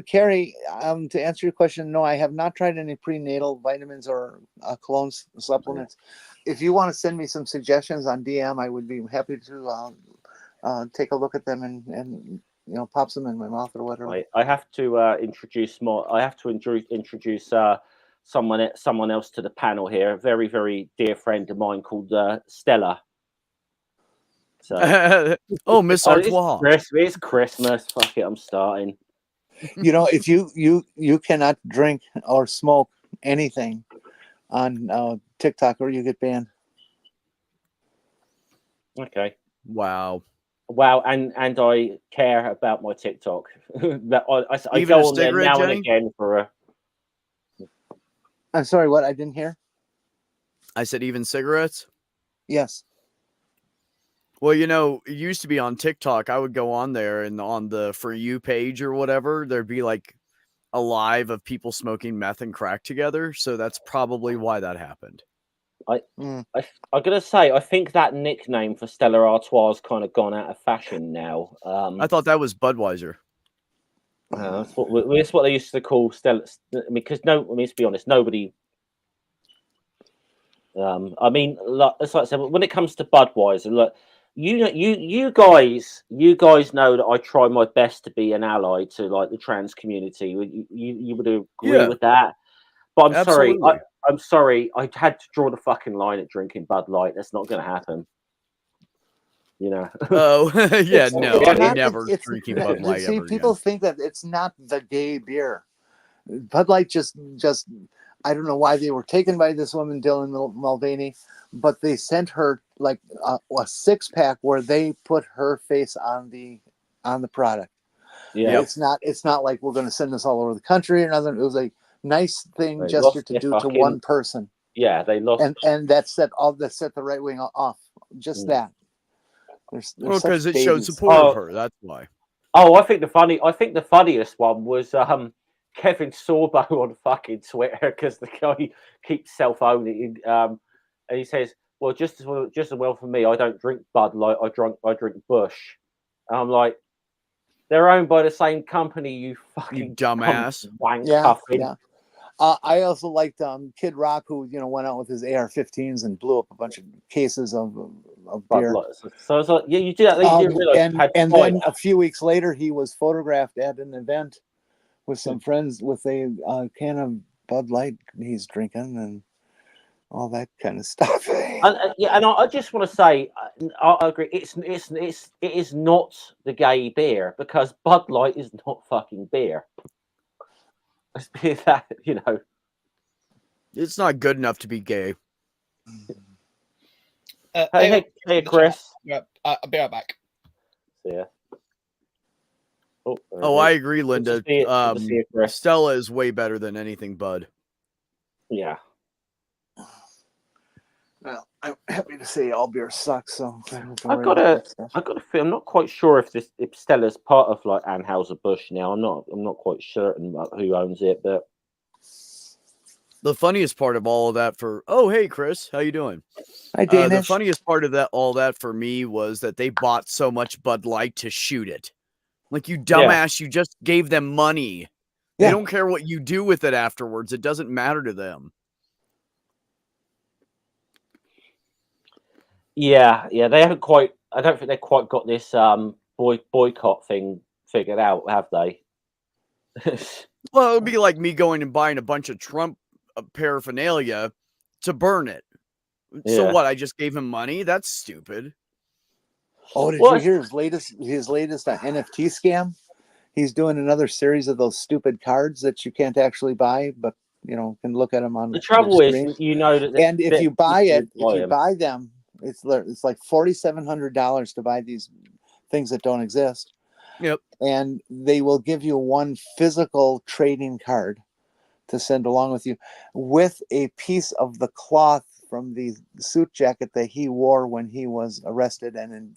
Carrie, to answer your question, no, I have not tried any prenatal vitamins or cologne supplements. if you want to send me some suggestions on DM, I would be happy to take a look at them and pop them in my mouth or whatever. I have to introduce someone else to the panel here. A very, very dear friend of mine called Stella. So, oh, Miss Artois. It's Christmas. Fuck it, I'm starting. If you cannot drink or smoke anything on TikTok, or you get banned. Okay. Wow, and I care about my TikTok. That I Even go a on there cigarette, now Jenny? and again for a. I'm sorry, what? I didn't hear. I said even cigarettes. Yes. Well, it used to be on TikTok. I would go on there and on the For You page or whatever, there'd be like a live of people smoking meth and crack together. So that's probably why that happened. I'm gonna say I think that nickname for Stella Artois has kind of gone out of fashion now. I thought that was Budweiser. That's what they used to call Stella. Because let's be honest, nobody. It's like I said, when it comes to Budweiser, look, you guys know that I try my best to be an ally to like the trans community. You would agree with that, but I'm sorry, I had to draw the fucking line at drinking Bud Light. That's not going to happen. Oh yeah, no, I'm never it's drinking Bud Light see, ever people again. think that it's not the gay beer. Bud Light just I don't know why they were taken by this woman, Dylan Mulvaney, but they sent her like a 6-pack where they put her face on the product. Yeah, it's not like we're going to send this all over the country or nothing. It was a nice thing gesture to do to one person. Yeah, they lost, and that set the right wing off. Just that. Because it showed support of her. That's why. Oh, I think the funniest one was Kevin Sorbo on fucking Twitter, because the guy keeps self-owning, and he says, "Well, just as well for me, I don't drink Bud Light. I drink Bush." And I'm like, they're owned by the same company. You fucking dumbass. Wank yeah, cuffing. yeah. I also liked Kid Rock, who went out with his AR-15s and blew up a bunch of cases of beer. So I was like, yeah, you do that. You do realize and then a few weeks later, he was photographed at an event with some friends with a can of Bud Light he's drinking and all that kind of stuff. And I just want to say, I agree. It is not the gay beer, because Bud Light is not fucking beer. Let's be that, It's not good enough to be gay. Hey, Chris. I'll be right back. Yeah. Oh, I agree, Linda. Stella is way better than anything Bud. Yeah. Well, I'm happy to say all beer sucks. So I've got a feel. I'm not quite sure if Stella's part of like Anheuser-Busch now. I'm not quite certain about who owns it, but the funniest part of all of that hey Chris, how you doing? Hi, Danish. The funniest part of all that for me was that they bought so much Bud Light to shoot it. Like, you dumbass, you just gave them money. They don't care what you do with it afterwards. It doesn't matter to them. Yeah, they haven't quite. I don't think they've quite got this boycott thing figured out, have they? Well, it would be like me going and buying a bunch of Trump paraphernalia to burn it. So what? I just gave him money? That's stupid. Oh, did you hear his latest NFT scam? He's doing another series of those stupid cards that you can't actually buy, but can look at them on the trouble is, that. And if you buy them, it's like $4,700 to buy these things that don't exist. Yep. And they will give you one physical trading card to send along with you, with a piece of the cloth from the suit jacket that he wore when he was arrested and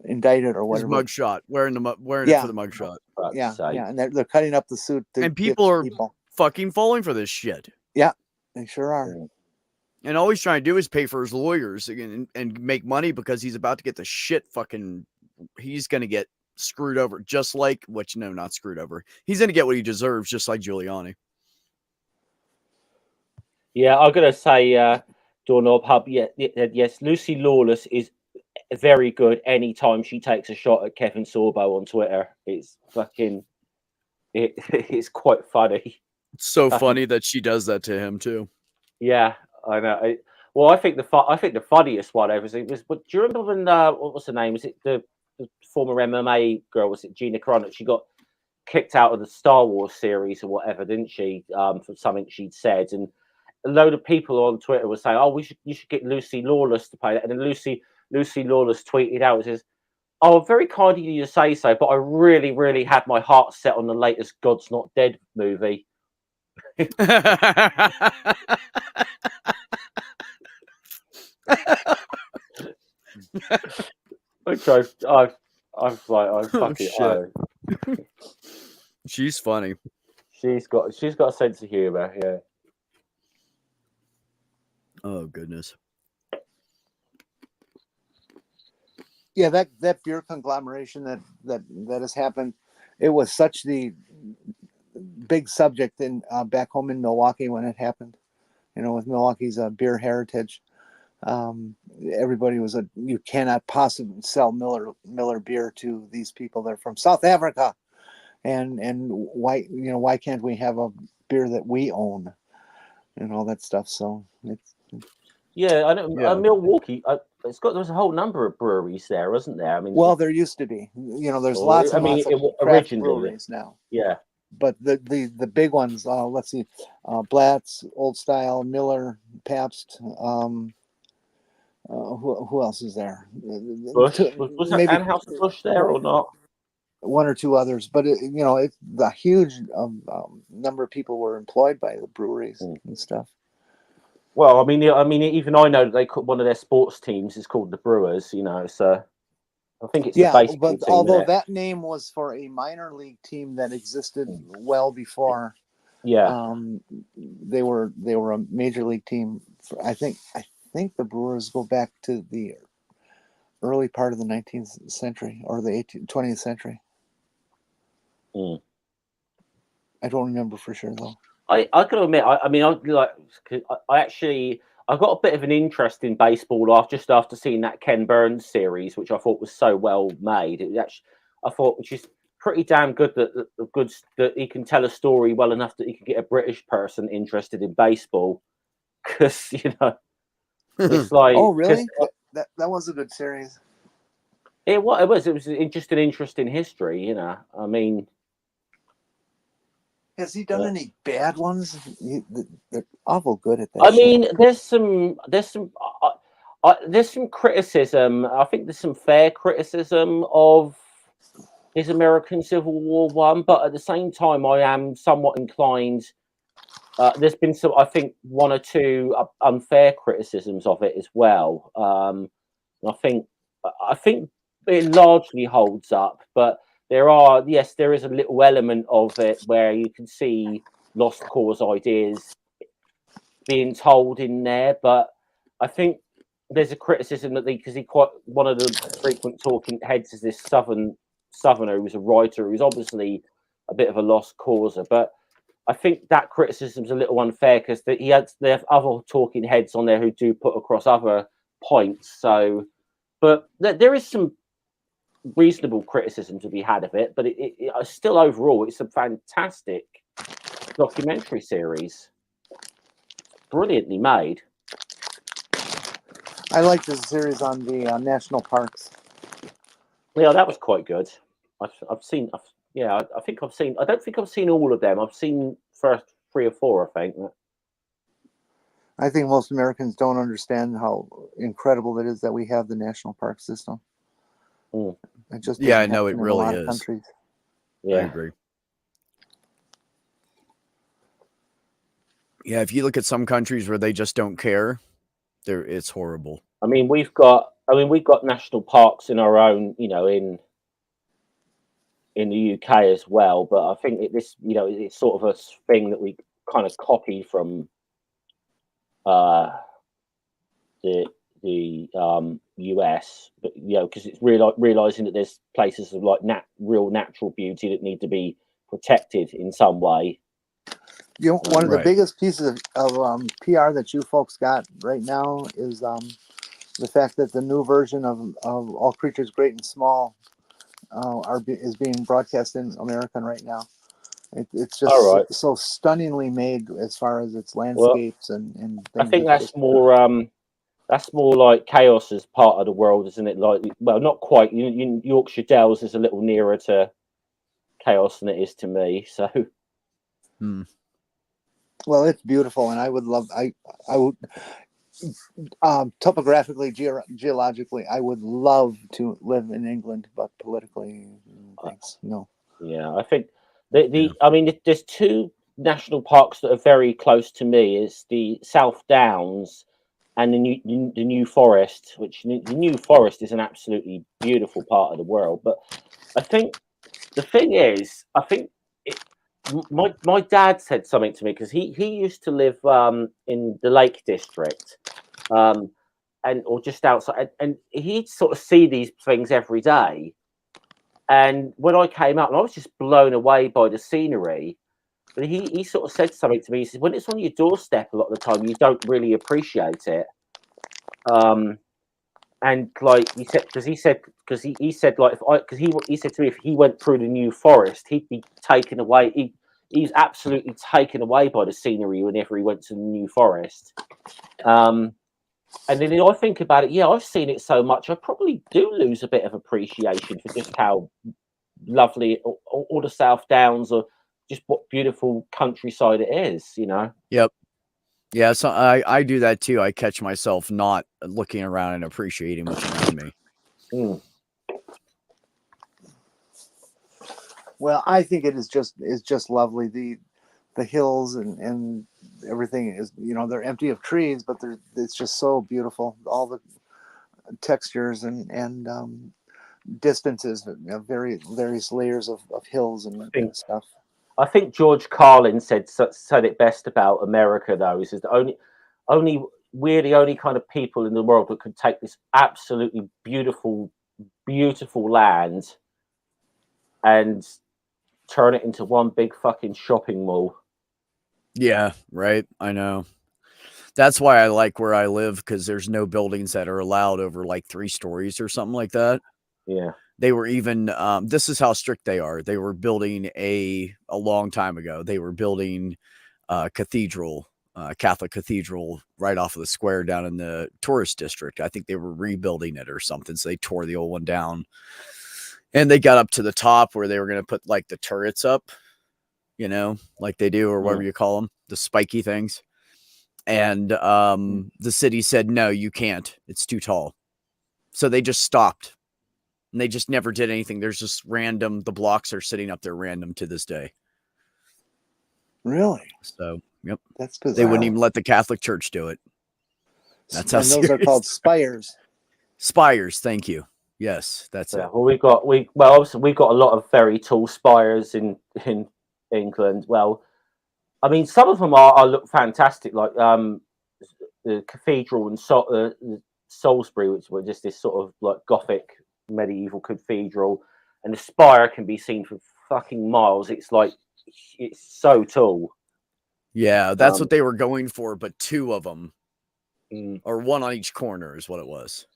indicted or whatever. His mugshot, wearing it for the mugshot. Yeah, and they're cutting up the suit. And people are fucking falling for this shit. Yeah, they sure are. And all he's trying to do is pay for his lawyers and make money, because he's about to get the shit he's going to get screwed over, just like not screwed over. He's going to get what he deserves, just like Giuliani. Yeah, I'm gonna say Doorknob Hub. Yeah, yes, Lucy Lawless is very good anytime she takes a shot at Kevin Sorbo on Twitter. It's fucking it's quite funny. It's so funny that she does that to him too. Yeah, I know. Well, I think the funniest one ever was. But do you remember when what was her name? Was it the former MMA girl? Was it Gina Carano? She got kicked out of the Star Wars series or whatever, didn't she? For something she'd said, and a load of people on Twitter were saying, "Oh, you should get Lucy Lawless to play that." And then Lucy Lawless tweeted out, "Says, oh, very kind of you to say so, but I really, really had my heart set on the latest God's Not Dead movie." Which I was like, I fucking shit. She's funny. She's got a sense of humor. Yeah. Oh goodness. Yeah, that beer conglomeration that has happened, it was such the big subject in back home in Milwaukee when it happened. You know, with Milwaukee's beer heritage, everybody was you cannot possibly sell Miller beer to these people. They're from South Africa, and why can't we have a beer that we own, and all that stuff. So it's. Yeah, I know. Yeah. Milwaukee. There's a whole number of breweries there, wasn't there? I mean, Well, there used to be. You know, there's Well, lots I and mean, lots of it- craft originally, breweries now. yeah. But the big ones, let's see, Blatz, Old Style, Miller, Pabst. Who else is there? Bush was that Maybe Anheuser-Busch there or not? one or two others, but it's the huge number of people were employed by the breweries and stuff. Well, I mean, even I know that one of their sports teams is called the Brewers. You know, so I think it's the baseball but team. although innit? that name was for a minor league team that existed well before, Yeah. they were a major league team. I think the Brewers go back to the early part of the 19th century or the 20th century. Mm. I don't remember for sure though. I gotta admit, I mean, I got a bit of an interest in baseball just after seeing that Ken Burns series, which I thought was so well made. It was actually, I thought, which is pretty damn good that he can tell a story well enough that he can get a British person interested in baseball. Because it's like, Oh really? That was a good series. It was just an interesting history. I mean. Has he done any bad ones? They're awful good at that. I mean, there's some criticism. I think there's some fair criticism of his American Civil War one, but at the same time, I am somewhat inclined. There's been I think, one or two unfair criticisms of it as well. I think it largely holds up, but there is a little element of it where you can see lost cause ideas being told in there, but I think there's a criticism that one of the frequent talking heads is this southerner who's a writer who's obviously a bit of a lost causer, but I think that criticism's a little unfair because they have other talking heads on there who do put across other points. So, but there is some reasonable criticism to be had of it, but it still overall it's a fantastic documentary series, brilliantly made. I like the series on the national parks. Yeah, that was quite good. I think I've seen. I don't think I've seen all of them. I've seen first 3 or 4. I think. I think most Americans don't understand how incredible it is that we have the national park system. Mm. It just I know it in really a lot of is. countries. Yeah, I agree. Yeah, if you look at some countries where they just don't care, it's horrible. I mean, we've got national parks in our own, in the UK as well. But I think it's sort of a thing that we kind of copy from the US, but because it's realizing that there's places of like real natural beauty that need to be protected in some way. You know, one of the Right. biggest pieces of PR that you folks got right now is the fact that the new version of All Creatures Great and Small is being broadcast in American right now. It's just All right. so stunningly made as far as its Well, landscapes and I things. think that's more like Chaos as part of the world, isn't it? Like, well, not quite. Yorkshire Dales is a little nearer to Chaos than it is to me. So, Hmm. Well, it's beautiful, and I would love. I would topographically, geologically, I would love to live in England, but politically, thanks, no. yeah, I think I mean, there's two national parks that are very close to me. It's the South Downs and the New Forest, which the New Forest is an absolutely beautiful part of the world. But I think the thing is, I think my dad said something to me because he used to live in the Lake District, um, or just outside, and he'd sort of see these things every day. And when I came out, and I was just blown away by the scenery. But he sort of said something to me. He said, when it's on your doorstep, a lot of the time, you don't really appreciate it. And like he said, because he said like because he said to me if he went through the New Forest, he'd be taken away. He's absolutely taken away by the scenery whenever he went to the New Forest. And then I think about it, yeah, I've seen it so much, I probably do lose a bit of appreciation for just how lovely all the South Downs or just what beautiful countryside it is, you know? Yep. Yeah, so I do that too. I catch myself not looking around and appreciating what's around me. Mm. Well, I think it is just lovely. The hills and everything is, they're empty of trees, but it's just so beautiful. All the textures and distances, various layers of hills and stuff. I think George Carlin said it best about America, though. He says we're the only kind of people in the world that could take this absolutely beautiful, beautiful land and turn it into one big fucking shopping mall. Yeah, right. I know. That's why I like where I live, because there's no buildings that are allowed over like 3 stories or something like that. Yeah. They were even this is how strict they are. They were building a long time ago. They were building a cathedral, Catholic cathedral, right off of the square down in the tourist district. I think they were rebuilding it or something. So they tore the old one down, and they got up to the top where they were going to put like the turrets up, like they do, or whatever you call them, the spiky things. And the city said, no, you can't. It's too tall. So they just stopped. And they just never did anything. There's just random. The blocks are sitting up there random to this day. Really? So, yep. That's bizarre. They wouldn't even let the Catholic Church do it. That's how those are called spires. Spires. Thank you. Yes, that's it. Well, obviously we've got a lot of very tall spires in England. Well, I mean, some of them look fantastic, like the cathedral in Salisbury, which were just this sort of like Gothic medieval cathedral, and the spire can be seen for fucking miles. It's so tall. Yeah, that's what they were going for, but 2 of them, or 1 on each corner, is what it was.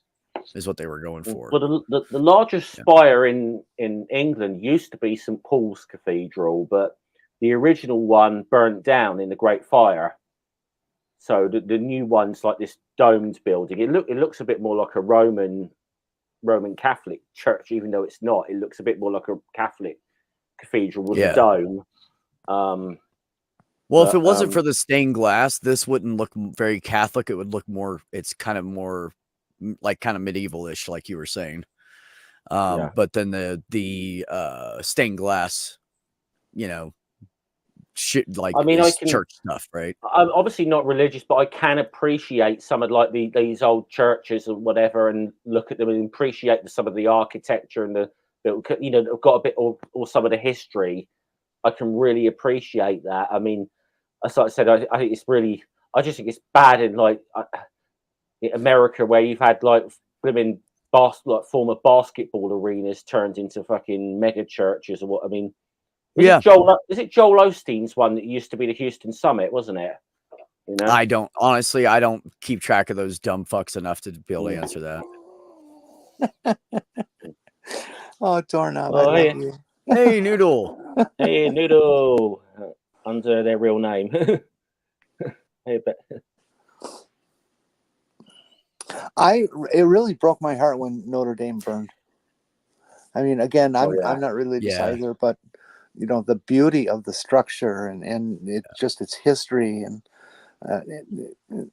Is what they were going for. Well, the largest spire in England used to be St Paul's Cathedral, but the original one burnt down in the Great Fire. So the new one's like this domed building. It looks a bit more like a Roman Catholic church, even though it's not. It looks a bit more like a Catholic cathedral with a dome. Well, if it wasn't for the stained glass, this wouldn't look very Catholic. It would look more. It's kind of more like kind of medieval-ish, like you were saying. But then the stained glass, shit, like, I mean, church stuff, right? I'm obviously not religious, but I can appreciate some of like these old churches or whatever, and look at them and appreciate some of the architecture and they've got a bit or some of the history. I can really appreciate that. I mean, as I said, I think it's really. I just think it's bad in like in America, where you've had like women former basketball arenas turned into fucking mega churches or what. I mean, Yeah. Is it Joel Osteen's one that used to be the Houston Summit, wasn't it? You know? I don't keep track of those dumb fucks enough to be able to answer that. Oh, Doorknob, I Oh, love hey. you. Hey, Noodle. Hey, Noodle, under their real name. Hey, but It really broke my heart when Notre Dame burned. I mean, again, I'm not religious Yeah. either, but you know, the beauty of the structure and it just its history and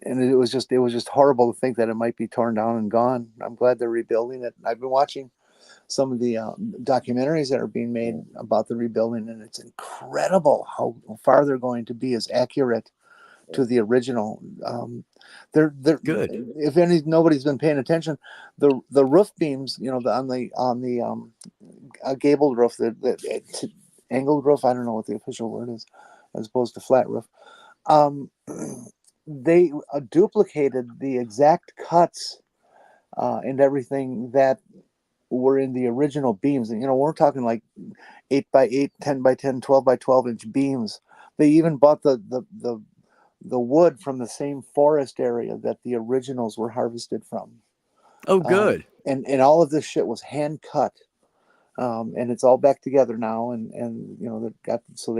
it was just horrible to think that it might be torn down and gone. I'm glad they're rebuilding it. I've been watching some of the documentaries that are being made about the rebuilding, and it's incredible how far they're going to be as accurate to the original. They're Good. If nobody's been paying attention, the roof beams, you know, on the gabled roof, the angled roof. I don't know what the official word is, as opposed to flat roof. They duplicated the exact cuts and everything that were in the original beams. And, you know, we're talking like 8x8, 10x10, 12x12 inch beams. They even bought the wood from the same forest area that the originals were harvested from. Oh, good. And all of this shit was hand cut. And it's all back together now. And you know, they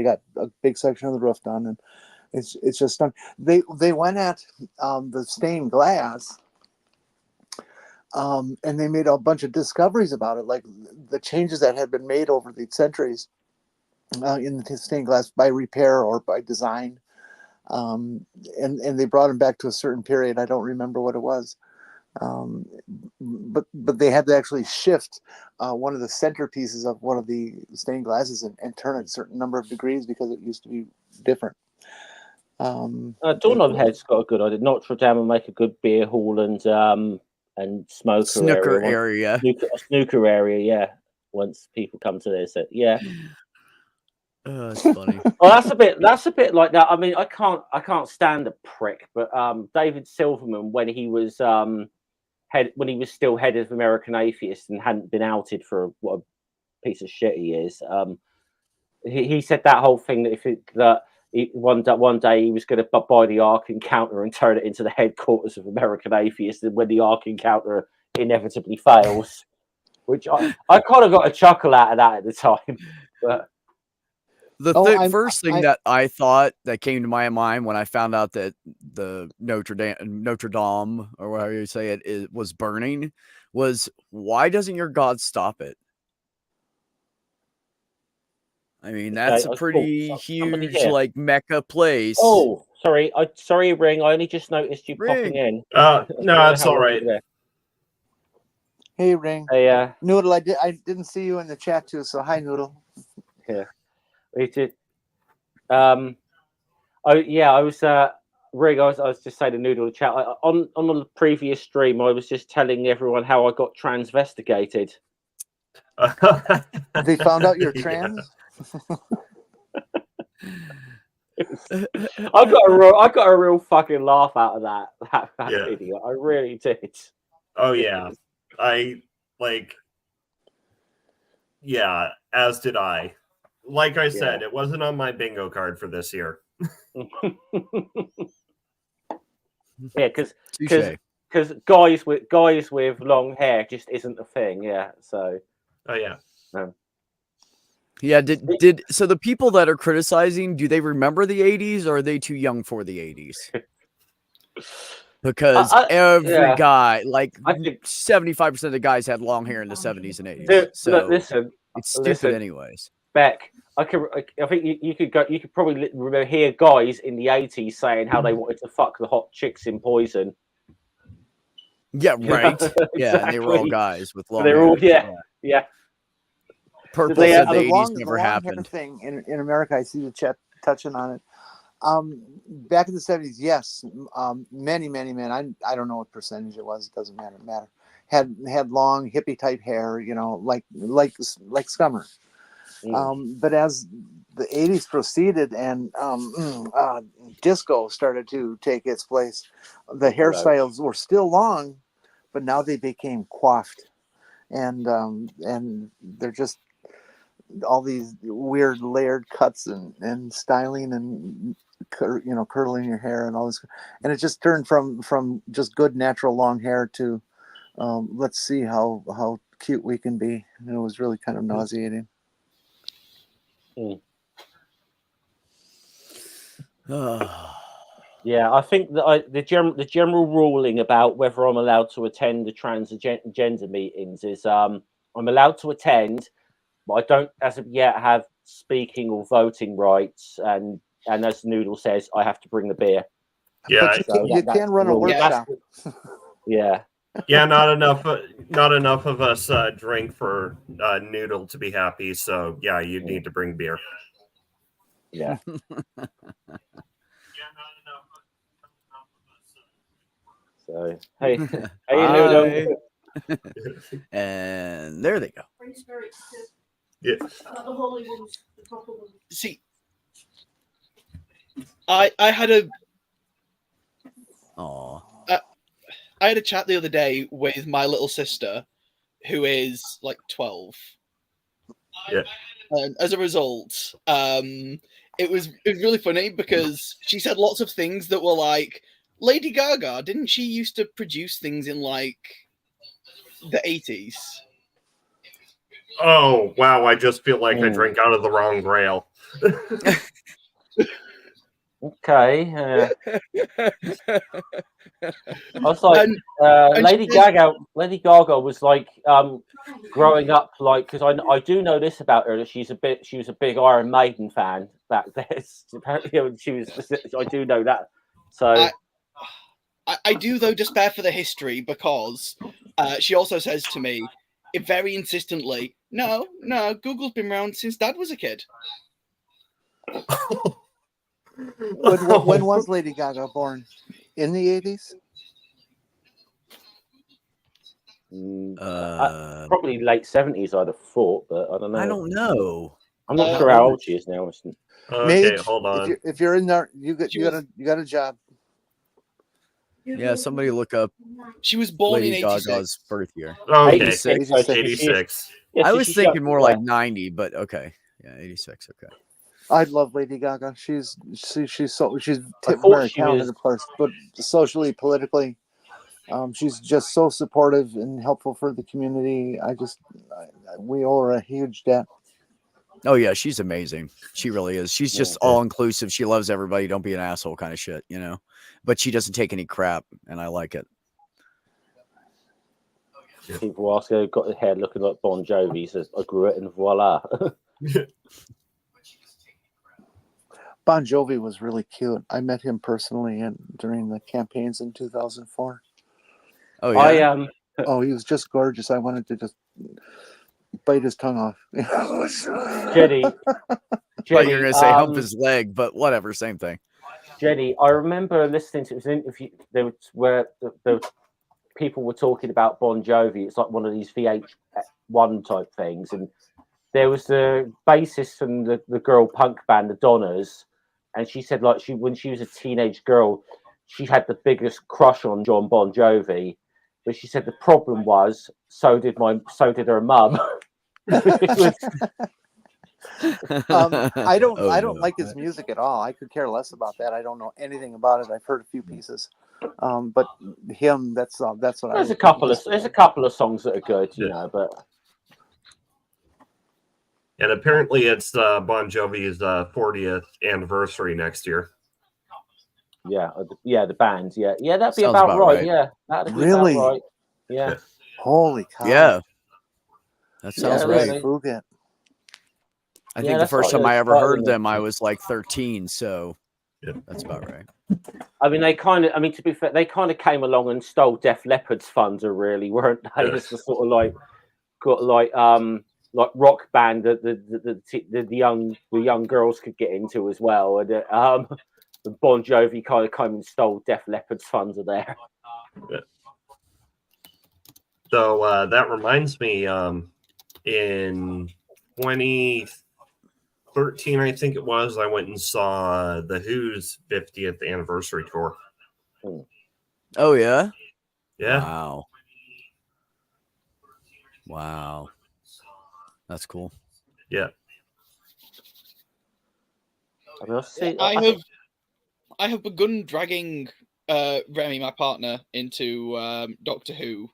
got a big section of the roof done, and it's just done. They went at the stained glass. And they made a bunch of discoveries about it, like the changes that had been made over the centuries in the stained glass by repair or by design. And they brought him back to a certain period. I don't remember what it was. But they had to actually shift one of the centerpieces of one of the stained glasses and turn it a certain number of degrees because it used to be different. Doorknob Head's got a good idea. Notre Dame will make a good beer hall and smoker Snooker area. area. A snooker area, yeah. Once people come to this, yeah. That's funny. Well, that's a bit like that. I mean, I can't stand the prick, but David Silverman, when he was still head of American Atheist and hadn't been outed for what a piece of shit he is, he said that whole thing that one day he was going to buy the Ark Encounter and turn it into the headquarters of American Atheists, and when the Ark Encounter inevitably fails, which I kind of got a chuckle out of that at the time. But first thing that I thought that came to my mind when I found out that the Notre Dame, or whatever you say it was burning, was, why doesn't your God stop it? I mean, that's a pretty huge, like, Mecca place. Oh, sorry, Ring. I only just noticed you popping in. No, that's all right. Hey, Ring. Hey, Noodle. I didn't see you in the chat too. So hi, Noodle. Yeah, we did. Oh yeah, I was Ring. I was just saying to Noodle chat on the previous stream. I was just telling everyone how I got transvestigated. They found out you're trans. I got a real fucking laugh out of that video. I really did. Oh yeah, as did I. Like I said, it wasn't on my bingo card for this year. Yeah, because guys with long hair just isn't a thing. Yeah, so. Oh yeah. Yeah, so the people that are criticizing, do they remember the 80s, or are they too young for the 80s? Because every guy, like 75% of the guys had long hair in the 70s and 80s. So listen, it's stupid anyways. Beck, I think you could probably hear guys in the 80s saying how they wanted to fuck the hot chicks in Poison. Yeah, right. Yeah, and they were all guys with long hair. They're all yeah. Purple said the 80s never the happened. Thing in America, I see the chat touching on it. Back in the 70s, yes, many men. I don't know what percentage it was. It doesn't matter. Had long hippie type hair, you know, like Scummer. But as the 80s proceeded and disco started to take its place, the hairstyles were still long, but now they became coiffed, and they're just all these weird layered cuts and styling and curling your hair and all this, and it just turned from just good natural long hair to let's see how cute we can be. And it was really kind of nauseating. Yeah, I think that the general ruling about whether I'm allowed to attend the transgender meetings is I'm allowed to attend, but I don't as of yet have speaking or voting rights, and as Noodle says, I have to bring the beer. Yeah, But you can run a workshop. Yeah. Yeah, not enough of us drink for Noodle to be happy. So yeah, you need to bring beer. Yeah. So hey, Noodle. And there they go. Yeah. See, I had a I had a chat the other day with my little sister, who is like 12. Yeah. And as a result, it was really funny because she said lots of things that were like, Lady Gaga, didn't she used to produce things in like the 80s? Oh wow! I just feel like I drank out of the wrong rail. Okay. I was like, Lady Gaga was like growing up, like, because I do know this about her, that she was a big Iron Maiden fan back then. Apparently, she was. I do know that. So I do though despair for the history, because she also says to me very insistently, no, Google's been around since Dad was a kid. When was Lady Gaga born? In the 80s? Probably late 70s, I'd have thought, but I don't know. I don't know. I'm not sure how old she is now. Okay, Mage, hold on. If you're in there, you got a job. Yeah, somebody look up. She was born Lady in 86. Gaga's birth year. Okay, 86. 86. I was thinking more like 90, but okay. Yeah, 86. Okay. I love Lady Gaga. She's very she talented, was- of course, but socially, politically, she's just so supportive and helpful for the community. We owe her a huge debt. Oh yeah, she's amazing. She really is. She's just all inclusive. She loves everybody. Don't be an asshole, kind of shit, you know. But she doesn't take any crap, and I like it. People ask her, got the hair looking like Bon Jovi. He says, I grew it, and voila. Bon Jovi was really cute. I met him personally during the campaigns in 2004. Oh yeah. He was just gorgeous. I wanted to just bite his tongue off. Jenny, But you're gonna say hump his leg, but whatever, same thing. Jenny, I remember listening to an interview where the people were talking about Bon Jovi. It's like one of these VH1 type things, and there was the bassist from the girl punk band, the Donners, and she said like when she was a teenage girl, she had the biggest crush on John Bon Jovi, but she said the problem was so did her mum. I don't like his music at all. I could care less about that. I don't know anything about it. I've heard a few pieces, but him, that's what there's a couple of songs that are good, you know, but. And apparently, it's Bon Jovi's 40th anniversary next year. Yeah, the band. Yeah, that'd be Sounds about right. right. Yeah, that'd be Really? about right. Yeah. Holy cow! Yeah, that sounds Yeah, right. really. Fugit. I Yeah, think the that's first what time it I is, ever heard starting them, it. I was like 13, so that's about right. I mean, to be fair, they kind of came along and stole Def Leppard's thunder, really, weren't they? Yeah. It's the sort of like rock band that the young girls could get into as well, and Bon Jovi kind of came and stole Def Leppard's thunder there. Yeah. So that reminds me, in 2013, I think it was, I went and saw the Who's 50th anniversary tour. Oh yeah. Yeah. Wow. That's cool. Yeah. I mean, I'll see. I have begun dragging Remy, my partner, into Doctor Who.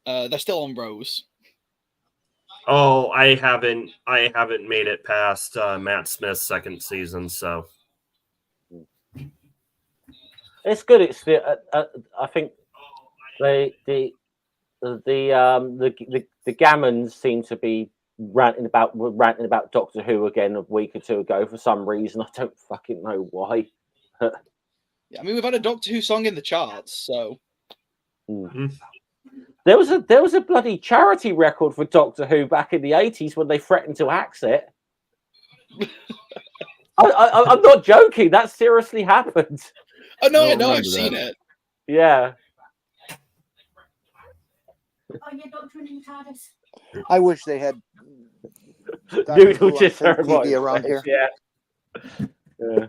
They're still on Rose. Oh, I haven't made it past Matt Smith's second season, so It's good. It's the I think the Gammons seem to be ranting about Doctor Who again a week or two ago for some reason. I don't fucking know why. Yeah, I mean, we've had a Doctor Who song in the charts, so. There was a bloody charity record for Doctor Who back in the 80s when they threatened to axe it. I'm not joking. That seriously happened. Oh no, I I know, remember I've seen that. it. Yeah. I wish they had Noodle just heard what TV it around says, here. Yeah.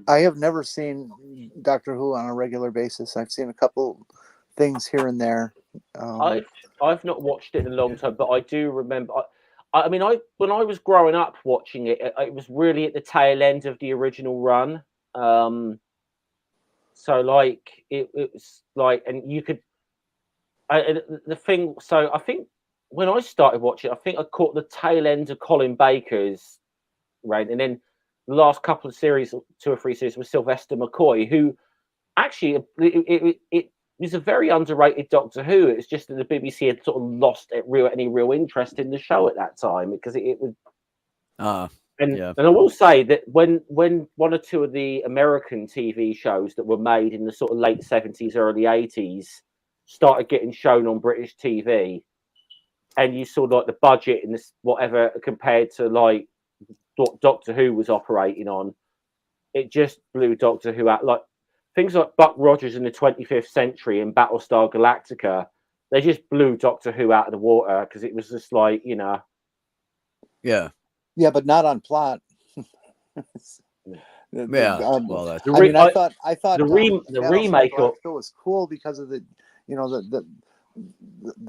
I have never seen Doctor Who on a regular basis. I've seen a couple things here and there. I've not watched it in a long time, but I do remember. I mean, when I was growing up watching it, it was really at the tail end of the original run. So like it was like, and you could. The thing. So I think when I started watching, I think I caught the tail end of Colin Baker's reign, and then the last couple of series, 2 or 3 series, was Sylvester McCoy, who actually it was a very underrated Doctor Who. It's just that the BBC had sort of lost any real interest in the show at that time because it was. And I will say that when 1 or 2 of the American TV shows that were made in the sort of late 70s, early 80s started getting shown on British TV, and you saw like the budget and this whatever compared to like what Doctor Who was operating on, it just blew Doctor Who out. Like things like Buck Rogers in the 25th Century and Battlestar Galactica, they just blew Doctor Who out of the water because it was just like, you know. Yeah, but not on plot. Well, that's. I thought the remake was cool because of the, you know, the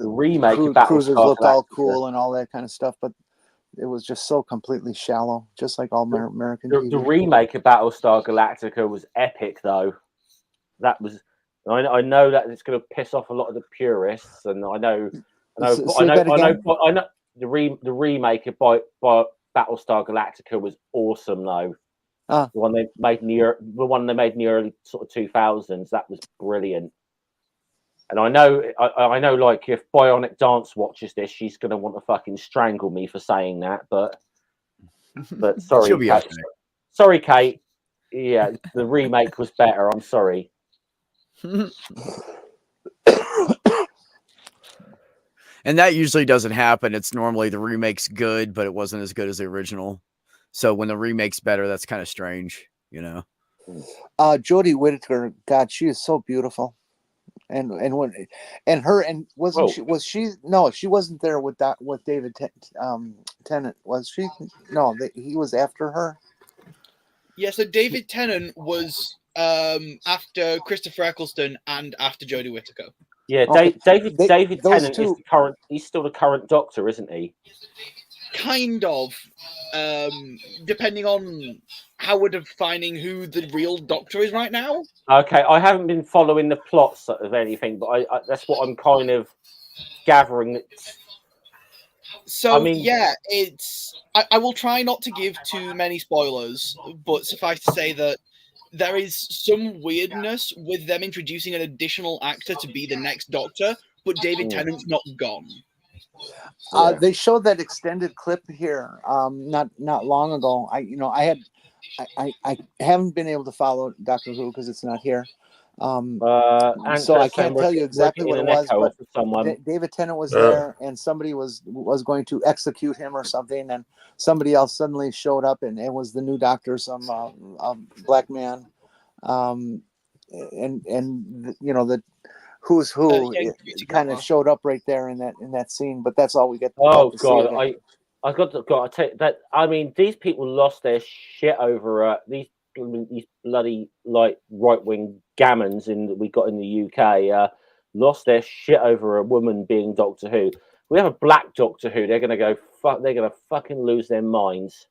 remake of cruisers Battlestar looked all Galactica. cool and all that kind of stuff, but it was just so completely shallow, just like all American TV. The remake of Battlestar Galactica was epic, though. That was. I know that it's going to piss off a lot of the purists, and I know the remake of by Battlestar Galactica was awesome, though. The one they made in the early sort of 2000s, that was brilliant. And I know, like if Bionic Dance watches this, she's gonna want to fucking strangle me for saying that. But sorry, She'll be Kate. okay. Sorry, Kate. Yeah, the remake was better. I'm sorry. And that usually doesn't happen. It's normally the remake's good, but it wasn't as good as the original. So when the remake's better, that's kind of strange, you know. Jodie Whittaker, God, she is so beautiful. And she wasn't there with David Tennant, was she? No, he was after her. Yeah, so David Tennant was after Christopher Eccleston and after Jodie Whittaker. Yeah, David Tennant is the current. He's still the current Doctor, isn't he? Kind of, depending on how we're defining who the real Doctor is right now. Okay, I haven't been following the plots of anything, but I that's what I'm kind of gathering. So I mean, yeah, I will try not to give too many spoilers, but suffice to say that there is some weirdness with them introducing an additional actor to be the next Doctor, but David Tennant's not gone. They showed that extended clip here not long ago. I haven't been able to follow Doctor Who because it's not here. So I can't tell you exactly what it was, but David Tennant was there, and somebody was going to execute him or something, and somebody else suddenly showed up, and it was the new Doctor, some black man, and you know the who's who kind of showed up right there in that scene, but that's all we get. Oh God, I got to tell you that. I mean, these people lost their shit over these bloody like right wing gammons that we got in the UK. Lost their shit over a woman being Doctor Who. We have a black Doctor Who. They're gonna go fuck. They're gonna fucking lose their minds.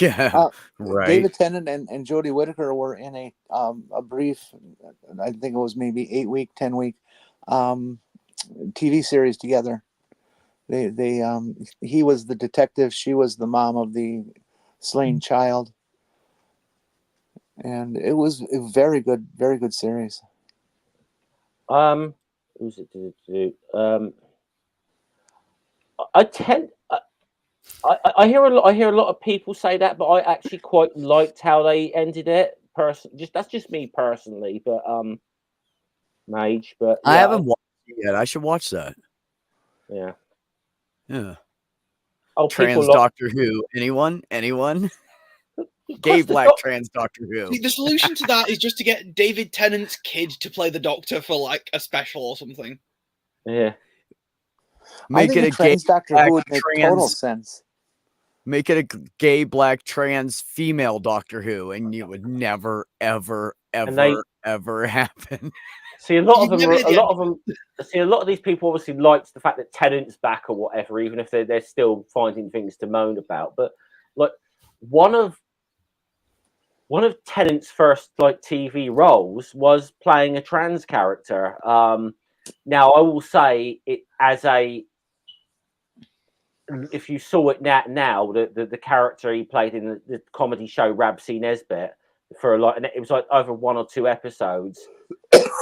Yeah, right. David Tennant and Jodie Whittaker were in a brief, I think it was maybe 8-week, 10-week TV series together. He was the detective, she was the mom of the slain child, and it was a very good series. Who's it to do? I tend. I hear a lot. I hear a lot of people say that, but I actually quite liked how they ended it. That's just me personally, but Mage. But yeah, I haven't watched it yet. I should watch that. Yeah. Yeah. Oh, Trans Doctor Who. Anyone? Gay black trans Doctor Who. See, the solution to that is just to get David Tennant's kid to play the Doctor for like a special or something. Yeah. Make it a trans Doctor Who would make total sense. Make it a gay black trans female Doctor Who, and it would never, ever, ever happen. See, a lot of these people obviously liked the fact that Tennant's back or whatever, even if they're still finding things to moan about. But like one of Tennant's first like TV roles was playing a trans character. Now I will say it as if you saw it now, the character he played in the comedy show Rabsy Nesbitt for it was like over 1 or 2 episodes.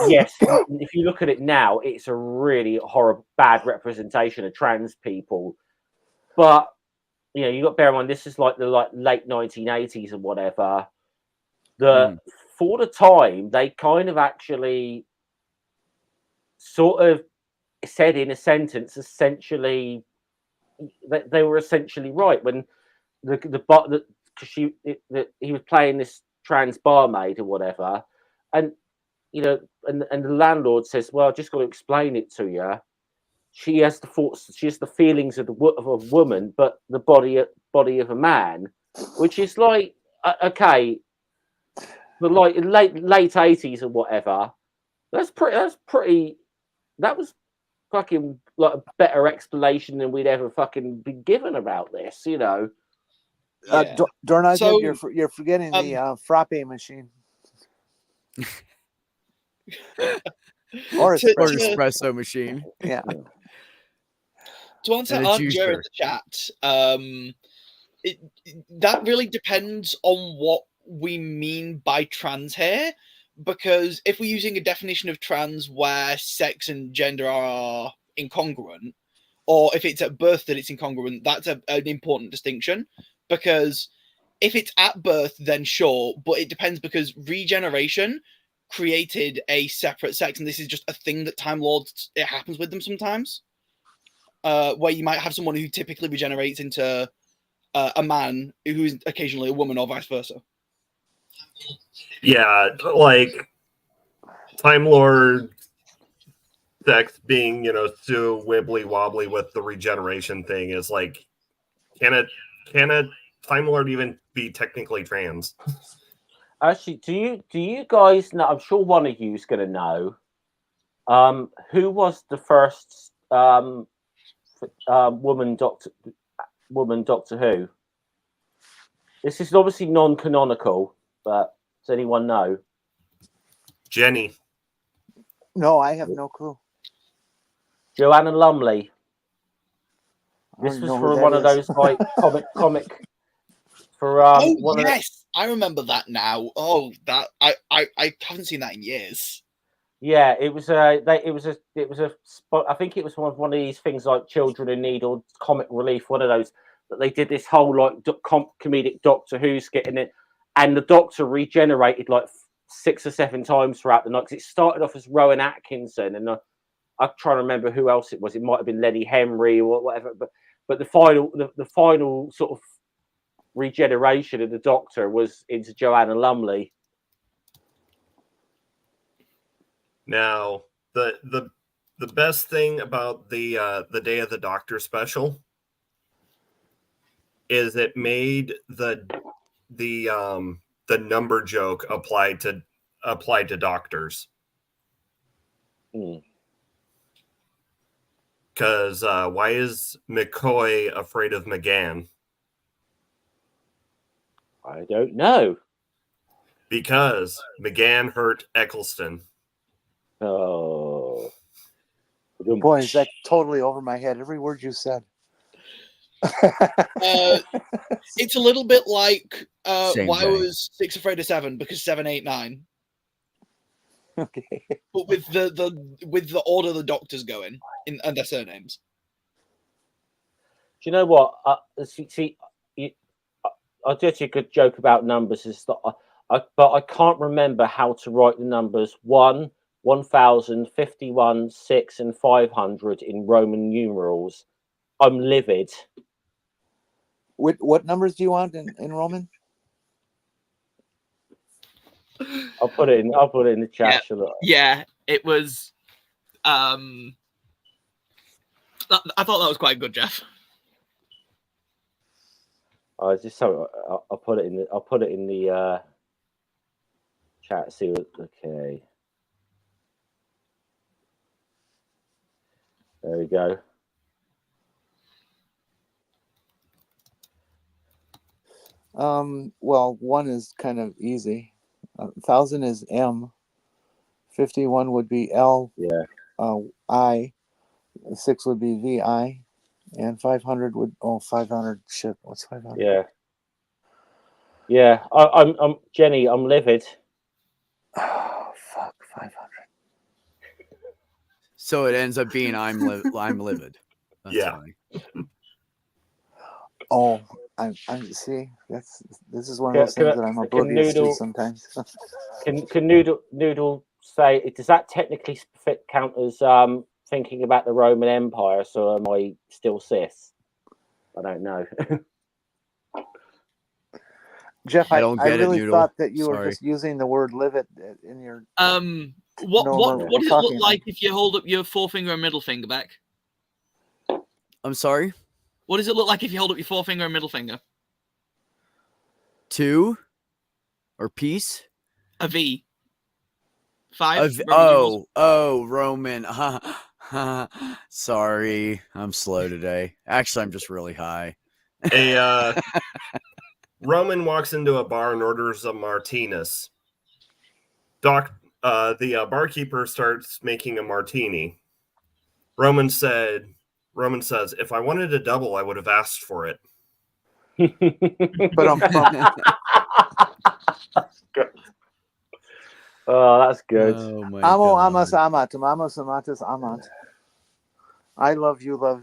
Yes, if you look at it now, it's a really horrible, bad representation of trans people. But you know, you got to bear in mind this is like the late 1980s and whatever. For the time, they kind of actually sort of said in a sentence, essentially, that they were essentially right when he was playing this trans barmaid or whatever, and you know, and the landlord says, "Well, I've just got to explain it to you. She has the thoughts, she has the feelings of a woman, but the body of a man," which is like, okay, but like in late 80s or whatever. That was fucking like a better explanation than we'd ever fucking been given about this, you know. Yeah. Dornage, so, you're forgetting the frappe machine. or espresso machine. Yeah. To answer Aunt Joe in the chat, that really depends on what we mean by trans here, because if we're using a definition of trans where sex and gender are incongruent, or if it's at birth that it's incongruent, that's an important distinction, because if it's at birth, then sure, but it depends, because regeneration created a separate sex, and this is just a thing that Time Lords, it happens with them sometimes, where you might have someone who typically regenerates into a man who is occasionally a woman, or vice versa. Yeah, like Time Lord sex being, you know, so wibbly wobbly with the regeneration thing is like, can a Time Lord even be technically trans? Actually, do you guys know? I'm sure one of you is going to know. Who was the first woman Doctor Who? This is obviously non-canonical, but does anyone know? Jenny. No, I have no clue. Joanna Lumley. This was for one of those like comic for I remember that now. Oh, that I haven't seen that in years. Yeah, it was I think it was one of these things like Children in Need or Comic Relief, one of those that they did this whole like comedic Doctor Who skit in it, and the Doctor regenerated like 6 or 7 times throughout the night, because it started off as Rowan Atkinson, and I'm trying to remember who else it was. It might have been Lenny Henry or whatever, but the final sort of regeneration of the Doctor was into Joanna Lumley. Now, the best thing about the Day of the Doctor special is it made the number joke applied to doctors. Because why is McCoy afraid of McGann? I don't know. Because McGann hurt Eccleston. Oh. Boy, is that totally over my head. Every word you said. It's a little bit like Same why day. was 6 afraid of 7? Because 7, 8, 9. Okay. But with the order the doctors go in and their surnames. Do you know what? I did a good joke about numbers. Is that but I can't remember how to write the numbers 1, 1000, 51, 6, and 500 in Roman numerals. I'm livid. What numbers do you want in Roman? I'll put it in the chat. Yeah, it was. I thought that was quite good, Jeff. I'll put it in the chat. See what? Okay. There we go. Well, 1 is kind of easy. 1000 is M. 51 would be L. Yeah. I. 6 would be VI. And 500 would 500. Shit, what's 500? Yeah. Yeah. I'm Jenny. I'm livid. Oh fuck, 500. So it ends up being I'm livid. That's Yeah. funny. Oh, I'm see. This is one of those things that I'm oblivious to sometimes. Can Noodle say? Does that technically count as thinking about the Roman Empire? So am I still cis? I don't know. Jeff, I I don't get it, really Noodle. thought that you were Sorry. just using the word "livid" in your. What we're does it talking look like if you hold up your forefinger and middle finger back? I'm sorry. What does it look like if you hold up your forefinger and middle finger? 2 or peace? A V. 5. Roman. Sorry, I'm slow today. Actually, I'm just really high. Roman walks into a bar and orders a Martinez. The barkeeper starts making a martini. Roman says, "If I wanted a double, I would have asked for it." But Oh, that's good. Oh my amo God. amas amat, amamos amatas amat. I love you, love.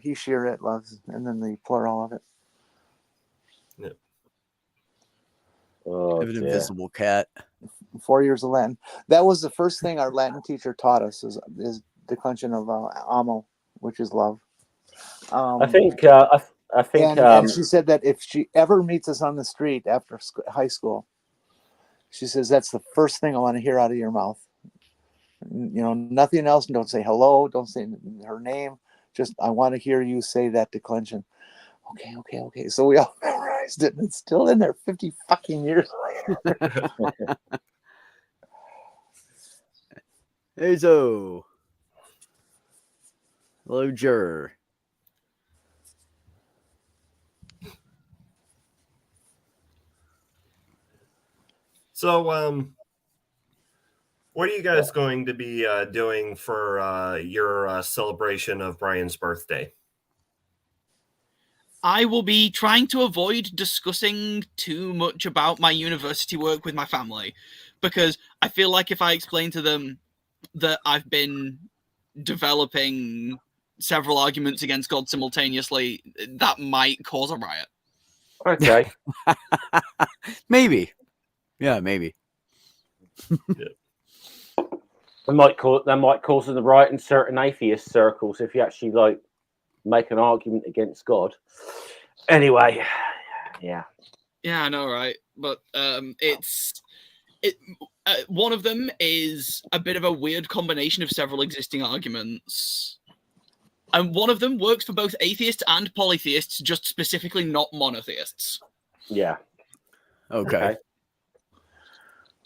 He sheer it loves, and then the plural of it. Oh, I have an dear. invisible cat. 4 years of Latin. That was the first thing our Latin teacher taught us is declension of amo, which is love. I think. And she said that if she ever meets us on the street after high school, she says that's the first thing I want to hear out of your mouth. Nothing else. Don't say hello. Don't say her name. Just I want to hear you say that declension. Okay. So we all memorized it, and it's still in there 50 fucking years later. Hey, Zo. Hello, Jur. So, what are you guys going to be doing for your celebration of Brian's birthday? I will be trying to avoid discussing too much about my university work with my family, because I feel like if I explain to them that I've been developing several arguments against God simultaneously, that might cause a riot. Okay. Maybe. Yeah, maybe. That might cause the riot in certain atheist circles if you actually make an argument against God. Anyway, yeah. Yeah, I know, right? But one of them is a bit of a weird combination of several existing arguments. And one of them works for both atheists and polytheists, just specifically not monotheists. Yeah. Okay.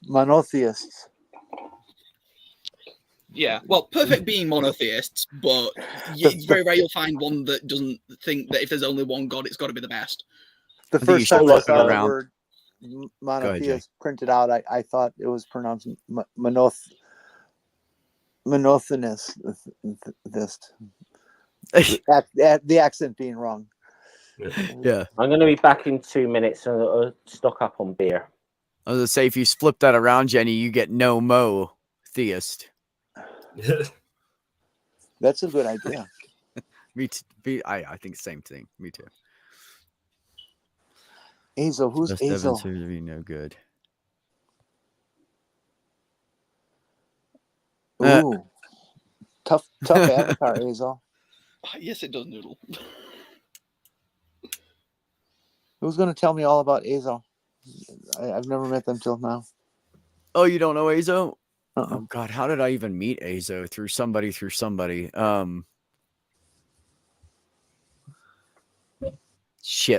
Monotheists. Yeah, well, perfect being monotheists, but it's very rare you'll find one that doesn't think that if there's only one God, it's got to be the best. The think you first should time I flip it saw the around. word monotheist printed out, I thought it was pronounced monotheist. The accent being wrong. Yeah. I'm going to be back in 2 minutes and stock up on beer. I was gonna say, if you flip that around, Jenny, you get no mo theist. That's a good idea. I think the same thing. Me too. Azo, who's Best Evans Azo? to be no good. Ooh, tough avatar, Azo. Yes, it does, Noodle. Who's going to tell me all about Azo? I've never met them till now. Oh, you don't know Azo? Uh-uh. Oh God, how did I even meet Azo? Through somebody. Shit,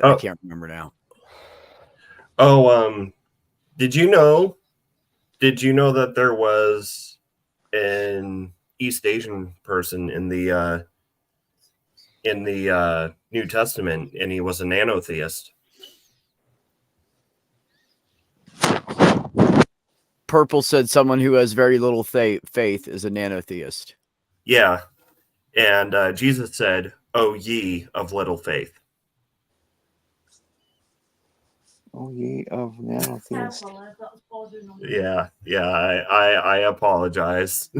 I can't remember now. Oh, did you know that there was an East Asian person in the New Testament, and he was a nanotheist? Purple said someone who has very little faith is a nanotheist. Yeah, and Jesus said, "O ye of little faith." Oh, ye of nanotheist. Yeah, I apologize.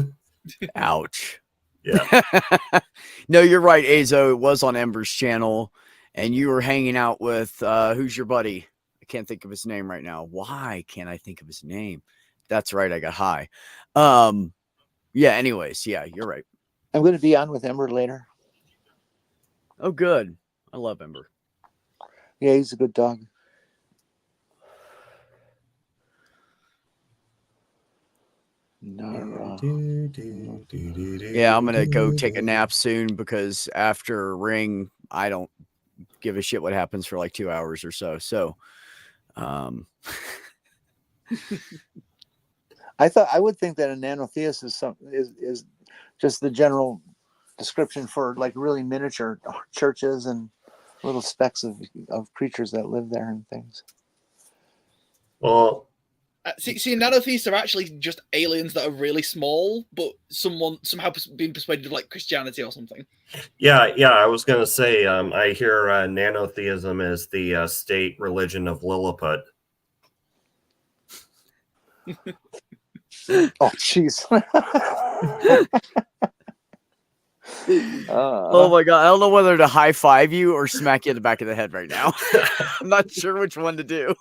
Ouch. Yeah. No, you're right, Azo. It was on Ember's channel, and you were hanging out with who's your buddy? I can't think of his name right now. Why can't I think of his name? That's right, I got high. Yeah, anyways, yeah, you're right. I'm going to be on with Ember later. Oh, good. I love Ember. Yeah, he's a good dog. Nara. Yeah, I'm gonna go take a nap soon because after Ring, I don't give a shit what happens for like 2 hours or so. So, I would think that a nanotheist is just the general description for like really miniature churches and little specks of creatures that live there and things. Well, see, nanotheists are actually just aliens that are really small, but somehow being persuaded of like Christianity or something. yeah. I was gonna say, I hear nanotheism is the state religion of Lilliput. Oh, jeez. Oh my God, I don't know whether to high five you or smack you in the back of the head right now. I'm not sure which one to do.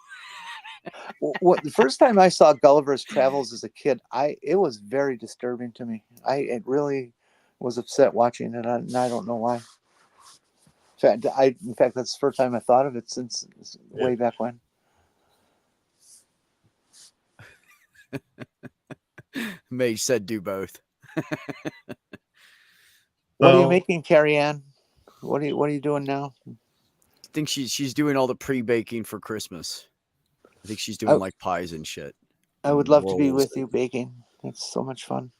The first time I saw Gulliver's Travels as a kid, it was very disturbing to me. It really was upset watching it, and I don't know why. In fact, that's the first time I thought of it since way back when. Mage said do both. What are you making, Carrie Ann? What are you doing now? I think she's doing all the pre-baking for Christmas. I think she's doing like pies and shit. I would love to be with you baking. It's so much fun.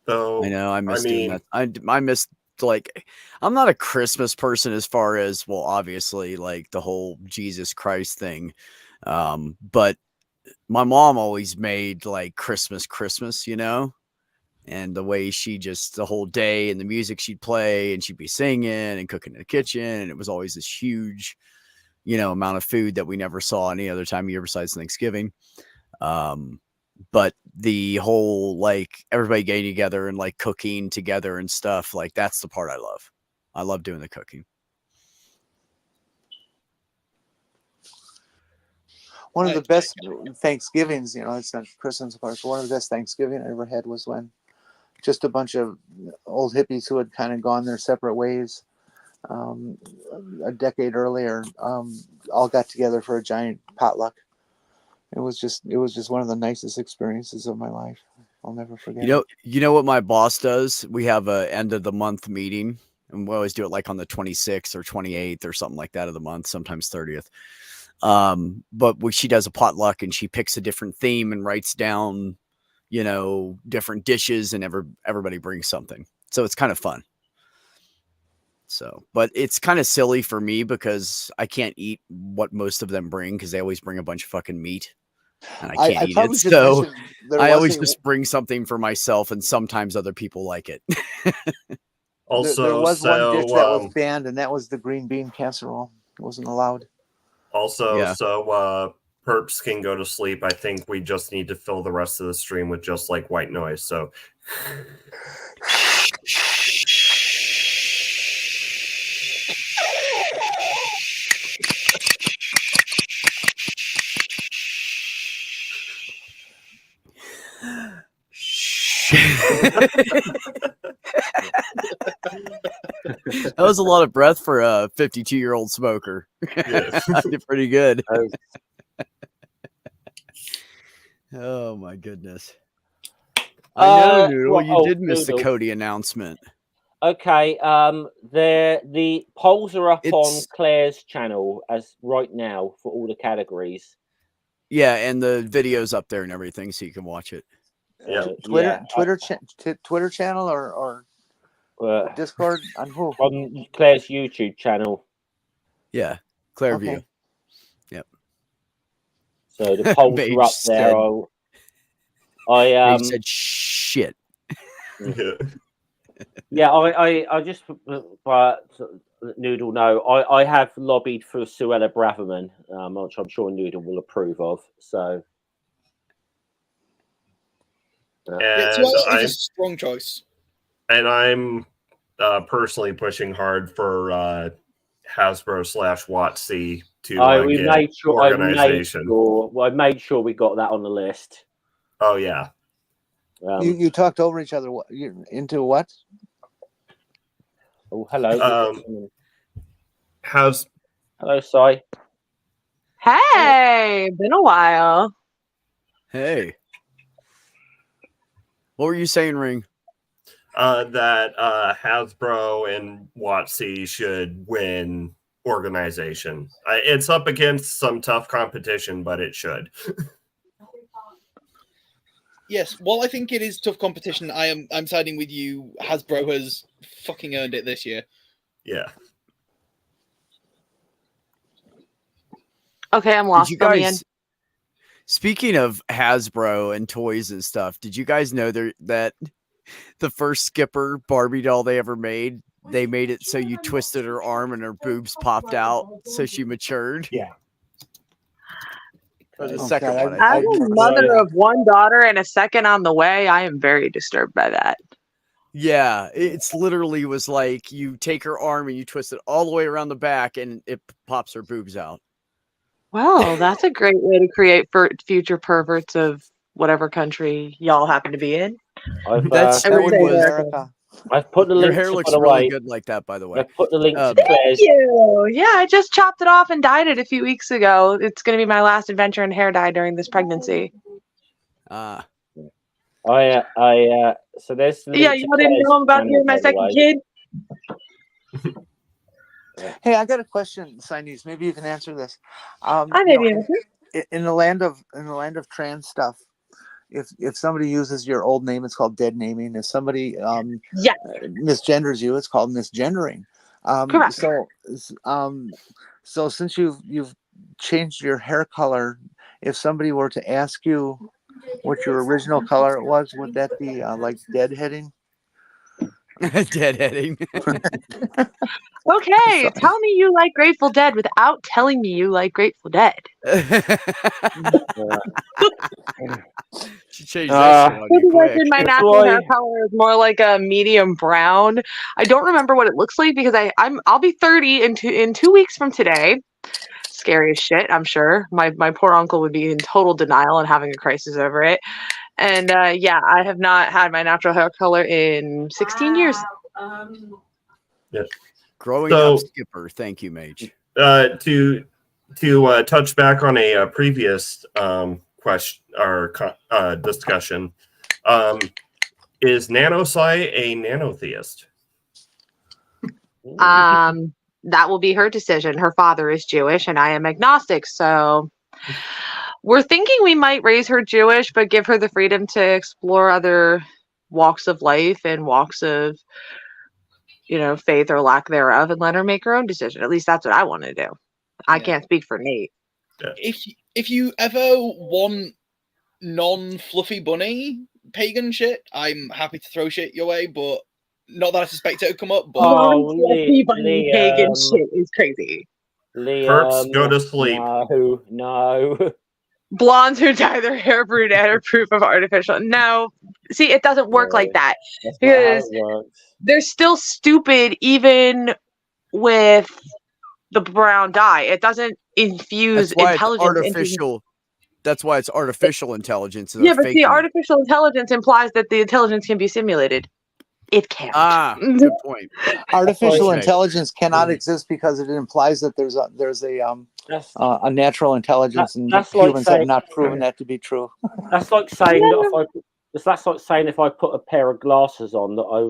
So I know I miss doing that. I miss, like, I'm not a Christmas person as far as, well, obviously like the whole Jesus Christ thing. But my mom always made like Christmas, you know, and the way she just the whole day and the music she'd play and she'd be singing and cooking in the kitchen. And it was always this huge, you know, amount of food that we never saw any other time of year besides Thanksgiving. But the whole, like, everybody getting together and like cooking together and stuff, like, that's the part I love. I love doing the cooking. One of the best Thanksgivings, you know, it's not Christmas, of course, but one of the best Thanksgiving I ever had was when just a bunch of old hippies who had kind of gone their separate ways a decade earlier all got together for a giant potluck. It was just one of the nicest experiences of my life. I'll never forget. You know what my boss does? We have a end of the month meeting, and we always do it like on the 26th or 28th or something like that of the month, sometimes 30th. But she does a potluck and she picks a different theme and writes down, you know, different dishes, and everybody brings something. So it's kind of fun. So, but it's kind of silly for me because I can't eat what most of them bring because they always bring a bunch of fucking meat, and I can't eat probably it. should So mention there I was always a- just bring something for myself, and sometimes other people like it. Also, there was one dish that was so banned, and that was the green bean casserole. It wasn't allowed. Yeah. Perps can go to sleep. I think we just need to fill the rest of the stream with just like white noise. So That was a lot of breath for a 52-year-old smoker. Yeah. I did pretty good. Oh my goodness. I know, Noodle. well, You did miss the Noodle. Cody announcement. Okay, the polls are up on It's- Claire's channel as right now for all the categories. Yeah, and the video's up there and everything, so you can watch it. Yeah. Twitter channel or uh, Discord on who? on Claire's YouTube channel. Yeah, Clairview. Okay. So the polls Mage are up there. said- I He said shit. Yeah. I just Noodle know I have lobbied for Suella Braverman, which I'm sure Noodle will approve of. So It's And a strong choice. I'm personally pushing hard for Hasbro / WotC to we get made sure. organization. I made sure we got that on the list. Oh yeah. You talked over each other. Into what? Oh, hello. Hello, Sai. Hey, been a while. Hey. What were you saying, Ring? That Hasbro and WotC should win organization. It's up against some tough competition, but it should. Yes, while I think it is tough competition, I'm siding with you. Hasbro has fucking earned it this year. Yeah. Okay, I'm Did lost. you Fill me in. guys, speaking of Hasbro and toys and stuff, did you guys know that the first Skipper Barbie doll they ever made, they made it so you twisted her arm and her boobs popped out so she matured? Yeah. For the Oh, second God, one. I- As a mother of one daughter and a second on the way, I am very disturbed by that. Yeah, it's literally was like you take her arm and you twist it all the way around the back and it pops her boobs out. Well, that's a great way to create for future perverts of whatever country y'all happen to be in. That's That would be Everything. America. I've put the Your link. hair to, looks by the really way, good like that, by the way. I've put the link to Thank Claire's. You. Yeah, I just chopped it off and dyed it a few weeks ago. It's going to be my last adventure in hair dye during this pregnancy. Ah, So there's the link Yeah, to you didn't Claire's know I'm about to channel, hear my by the second way. kid. Hey, I got a question, Chinese. Maybe you can answer this. I you may know, be able to. in the land of trans stuff, if somebody uses your old name, it's called dead naming. If somebody Yeah. misgenders you, it's called misgendering. Correct. So since you've changed your hair color, if somebody were to ask you what your original color was, would that be like deadheading? deadheading. Okay, tell me you like Grateful Dead without telling me you like Grateful Dead. She changed that shit on Maybe you like quick. in my That's natural why- hair color is more like a medium brown. I don't remember what it looks like because I'll be 30 in 2 weeks from today. Scary as shit, I'm sure. My poor uncle would be in total denial and having a crisis over it. And yeah, I have not had my natural hair color in 16 years. Growing So- up Skipper. Thank you, Mage. To touch back on a previous question or discussion, is Nanosai a nanotheist? That will be her decision. Her father is Jewish and I am agnostic, so we're thinking we might raise her Jewish, but give her the freedom to explore other walks of life and walks of faith or lack thereof, and let her make her own decision. At least that's what I want to do. I Yeah. can't speak for Nate. If you ever want non-fluffy bunny pagan shit, I'm happy to throw shit your way, but not that I suspect it would come up. But Non-fluffy bunny pagan shit is crazy. Perps, go to sleep. No. Blondes who dye their hair brunette are proof of artificial. No, see, it doesn't work like that. That's not how Because it works. they're still stupid even with the brown dye. It doesn't infuse That's why it's intelligence artificial. That's why it's artificial intelligence. Yeah, but see, artificial intelligence implies that the intelligence can be simulated. It can't. Good point. Artificial Okay. intelligence cannot exist because it implies that there's a natural intelligence, and that's like humans have saying- not proven that to be true. That's like saying that that's like saying if I put a pair of glasses on that I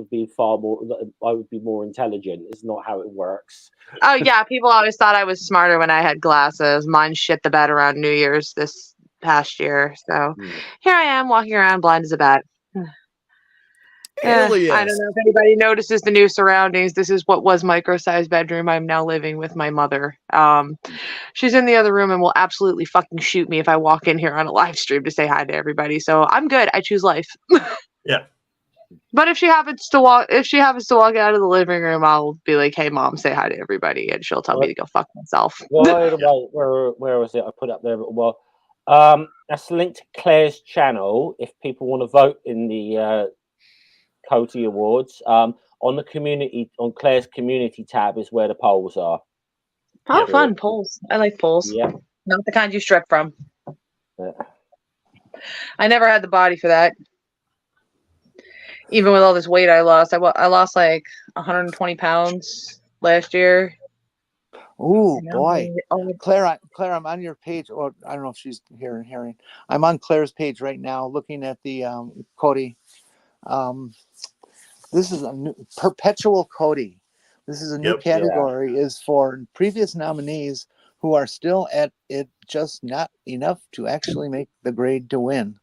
would be more intelligent. It's not how it works. Oh yeah, people always thought I was smarter when I had glasses. Mine shit the bed around New Year's this past year. So here I am walking around blind as a bat. Alias. I don't know if anybody notices the new surroundings. This is what was micro-sized bedroom. I'm now living with my mother. She's in the other room and will absolutely fucking shoot me if I walk in here on a live stream to say hi to everybody. So I'm good. I choose life. Yeah. But if she happens to walk out of the living room, I'll be like, "Hey, mom, say hi to everybody," and she'll tell me to go fuck myself. Wait, where was it? I put it up there. Well, that's linked to Claire's channel. If people want to vote in the Cody Awards, on Claire's community tab is where the polls are. Oh, fun polls! I like polls. Yeah. Not the kind you strip from. Yeah. I never had the body for that. Even with all this weight I lost, I lost like 120 pounds last year. Ooh, boy. Claire, I'm on your page. Or I don't know if she's here and hearing. I'm on Claire's page right now looking at the Cody. This is a new perpetual Cody. This is a new category, is for previous nominees who are still at it, just not enough to actually make the grade to win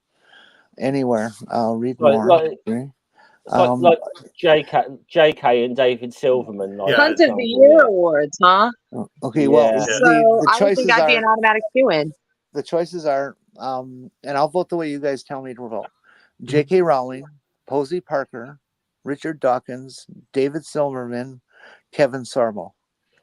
anywhere. I'll read more. Like JK and David Silverman. Like, Hunt of the Year awards, huh? Okay, well, So the I would choices think I'd be are an automatic win. the choices are, and I'll vote the way you guys tell me to vote. J.K. Rowling, Posey Parker, Richard Dawkins, David Silverman, Kevin Sorbo.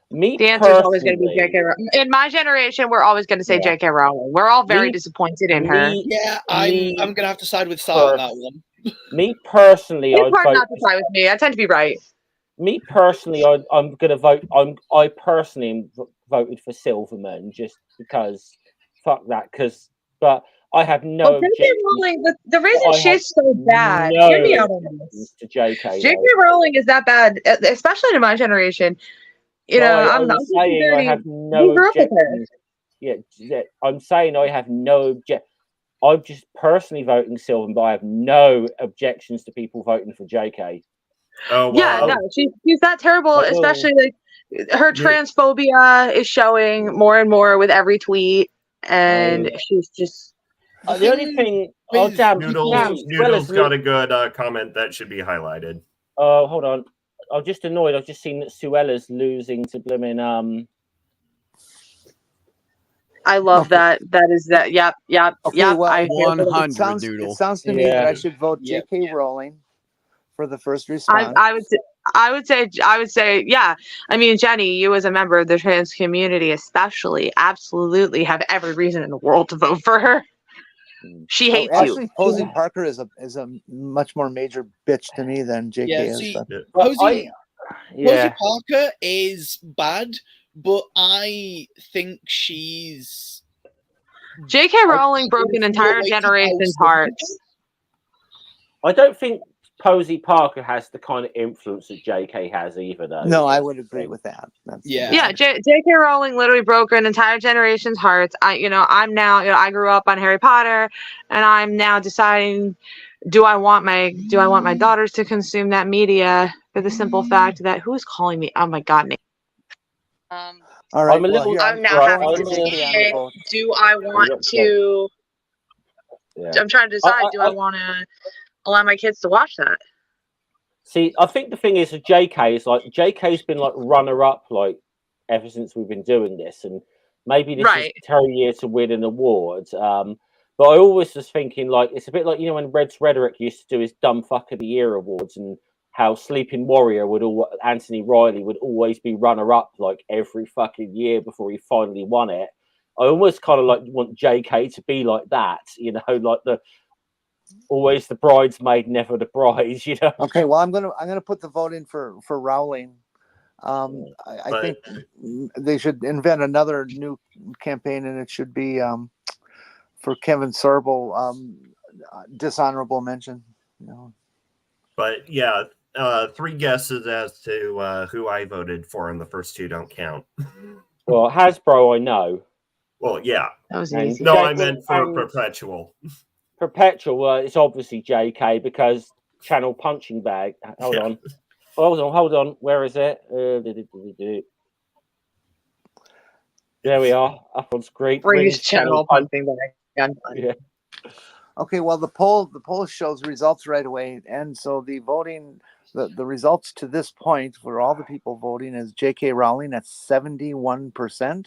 Me The answer is always going to be J.K. Rowling. In my generation, we're always going to say J.K. Rowling. We're all very disappointed in her. Yeah, I'm going to have to side with Sal on that one. Me personally, It's hard not to side with me. I tend to be right. Me personally, I'm going to vote. I personally voted for Silverman just because. Fuck that. But I have no. J.K. Rowling, the reason she's so bad. Hear me out on this. To J.K. J.K. Rowling is that bad, especially in my generation. You know, I'm saying I have no objections. Yeah, I'm saying I have no object. I'm just personally voting Silverman, but I have no objections to people voting for JK. Oh, wow. Yeah, no, she's that terrible, especially like her transphobia is showing more and more with every tweet, and she's just the only thing. Oh, damn, Noodles got a good comment that should be highlighted. Oh, hold on. I'm just annoyed. I've just seen that Suella's losing to blooming I love that. That is that. Yep. Okay, well, I 100 It sounds to me that I should vote J.K. Rowling for the first response. I would say, yeah. I mean, Jenny, you as a member of the trans community, especially, absolutely have every reason in the world to vote for her. She hates you. Actually, Posey Parker is a much more major bitch to me than J.K. is. Posey Parker is bad, but I think she's. J.K. Rowling broke an entire generation's hearts. I don't think Posey Parker has the kind of influence that J.K. has either, though. No, I would agree with that. J.K. Rowling literally broke an entire generation's hearts. I'm now, I grew up on Harry Potter, and I'm now deciding, do I want my daughters to consume that media for the simple fact that who's calling me? Oh my God, Nate. All right. I'm now having to decide, do I want to? I'm trying to decide, do I want to allow my kids to watch that? See, I think the thing is, JK is like JK's been like runner up like ever since we've been doing this, and maybe this Right. is her year to win an award. But I always was thinking like it's a bit like when Red's Rhetoric used to do his Dumb Fuck of the Year awards, and how Sleeping Warrior Anthony Riley would always be runner up like every fucking year before he finally won it. I almost kind of like want JK to be like that, like always the bridesmaid, never the bride, Okay, well, I'm gonna put the vote in for Rowling. I think they should invent another new campaign, and it should be for Kevin Sorbo, dishonorable mention. But yeah, 3 guesses as to who I voted for, and the first 2 don't count. Well, Hasbro, I know. Well, yeah. That was And easy. No, I meant for Perpetual. Perpetual, it's obviously JK because Channel Punching Bag. Hold on. Where is it? There we are, up on screen. Freeze Channel Punching Bag. Yeah. Okay, well, the poll shows results right away, and so the voting, the results to this point for all the people voting is J.K. Rowling at 71%,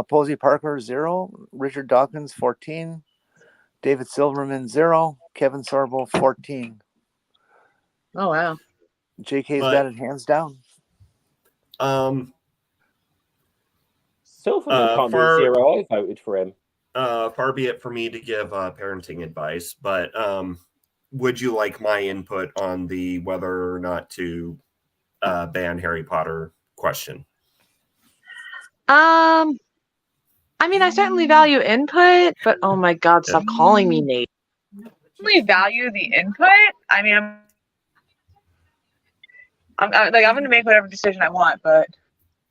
Posey Parker 0, Richard Dawkins 14, David Silverman 0, Kevin Sorbo 14. Oh wow. J.K.'s got it hands down. Silverman can't be 0. I voted for him. Far be it for me to give parenting advice, but would you like my input on the whether or not to ban Harry Potter question? I mean, I certainly value input, but oh my God, stop calling me Nate. I certainly value the input. I mean, I'm going to make whatever decision I want, but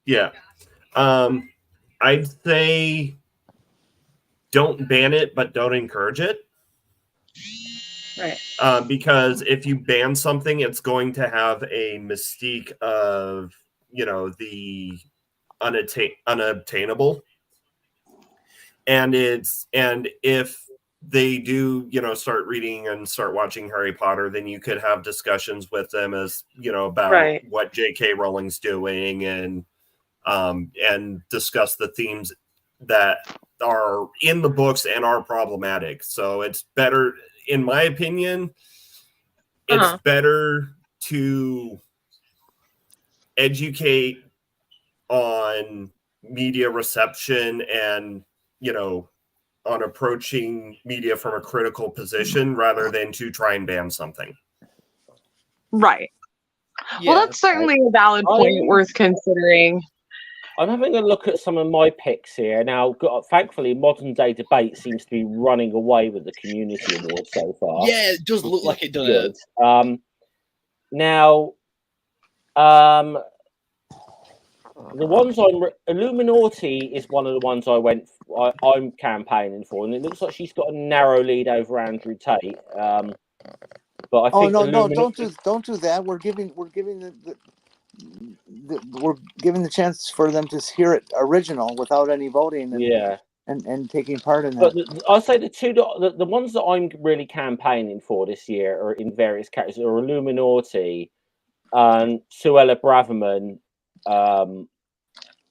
yeah, I'd say don't ban it, but don't encourage it. Right. Because if you ban something, it's going to have a mystique of, the unobtainable. And if they do, start reading and start watching Harry Potter, then you could have discussions with them as, about what J.K. Rowling's doing and discuss the themes that are in the books and are problematic. So it's better, in my opinion, it's better to educate on media reception and, on approaching media from a critical position rather than to try and ban something. Right. Yeah, well, that's certainly a valid point worth considering. I'm having a look at some of my picks here. Now, thankfully, Modern Day Debate seems to be running away with the Community Award so far. Yeah, it does look like it does. Now, the ones Illuminati is one of the ones I'm campaigning for, and it looks like she's got a narrow lead over Andrew Tate. But I think don't do that. We're giving the chance for them to hear it original without any voting. And taking part in that. But I'll say the ones that I'm really campaigning for this year are in various categories are Illuminati, Suella Braverman,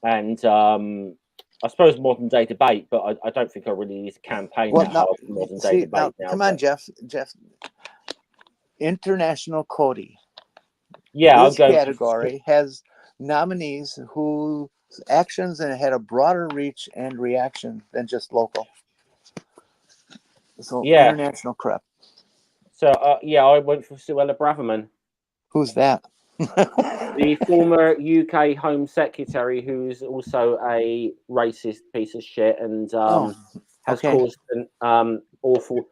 and I suppose Modern Day Debate, but I don't think I really need to campaign Modern Day Debate now. Come on, Jeff. International Cody. Yeah, this category has nominees whose actions and had a broader reach and reaction than just local. So international crap. So I went for Suella Braverman. Who's that? The former UK Home Secretary, who's also a racist piece of shit and has caused an awful.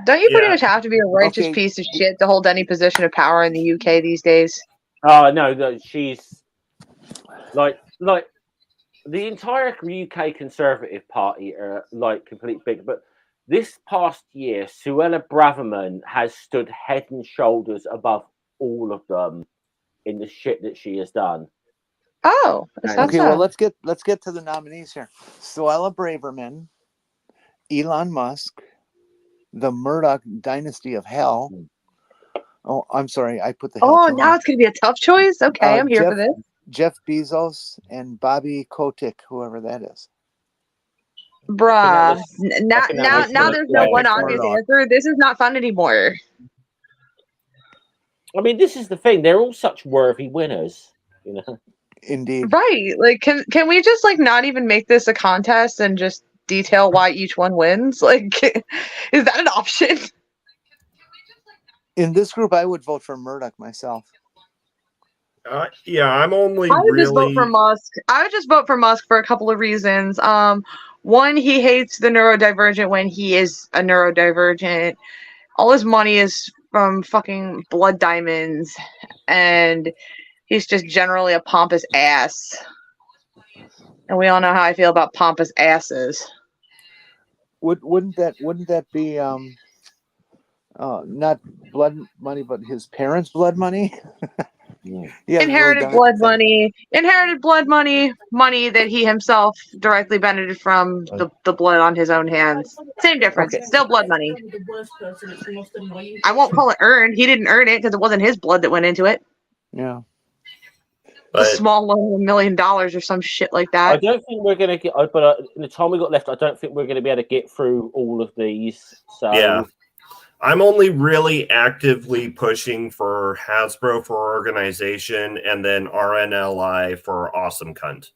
Don't you pretty much have to be a righteous piece of shit to hold any position of power in the UK these days? Oh no, she's like the entire UK Conservative Party are like complete big. But this past year, Suella Braverman has stood head and shoulders above all of them in the shit that she has done. Oh, well, let's get to the nominees here. Suella Braverman, Elon Musk, the Murdoch Dynasty of Hell, Oh, I'm sorry. I put the Oh, health in now there. it's gonna be a tough choice. Okay, I'm here for this. Jeff Bezos and Bobby Kotick, whoever that is. Bruh. was- Now, think that was now the- there's no yeah, one Nick obvious Murdoch. answer. This is not fun anymore. I mean, this is the thing. They're all such worthy winners. You know. Indeed. Right. Like, can we just like not even make this a contest and just detail why each one wins? Like, is that an option? In this group, I would vote for Murdoch myself. Yeah, I'm only I would just vote for really. Musk. I would just vote for Musk for a couple of reasons. One, he hates the neurodivergent when he is a neurodivergent. All his money is from fucking blood diamonds, and he's just generally a pompous ass. And we all know how I feel about pompous asses. Wouldn't that be not blood money, but his parents' blood money? Yeah. He hasn't really Inherited done blood anything. money that he himself directly benefited from the blood on his own hands. Same difference. Okay. Still blood money. I won't call it earned. He didn't earn it because it wasn't his blood that went into it. Yeah. A But small loan of $1 million or some shit like I that. don't think we're going to get, but in the time we got left, I don't think we're going to be able to get through all of these. So yeah, I'm only really actively pushing for Hasbro for organization and then RNLI for awesome cunt.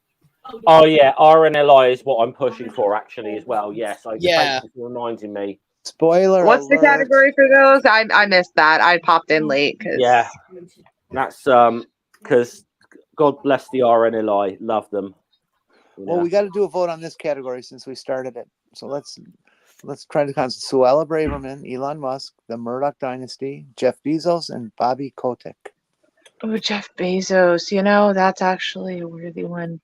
Oh yeah, RNLI is what I'm pushing for actually as well. Yes, Yeah. thank you for reminding me. Spoiler What's the alert. category for those? I missed that. I popped in late. Yeah, that's because God bless the RNLI, love them. You Well, know. we got to do a vote on this category since we started it. So let's try to concentrate. Suella Braverman, Elon Musk, the Murdoch dynasty, Jeff Bezos, and Bobby Kotick. Oh, Jeff Bezos. That's actually a worthy one.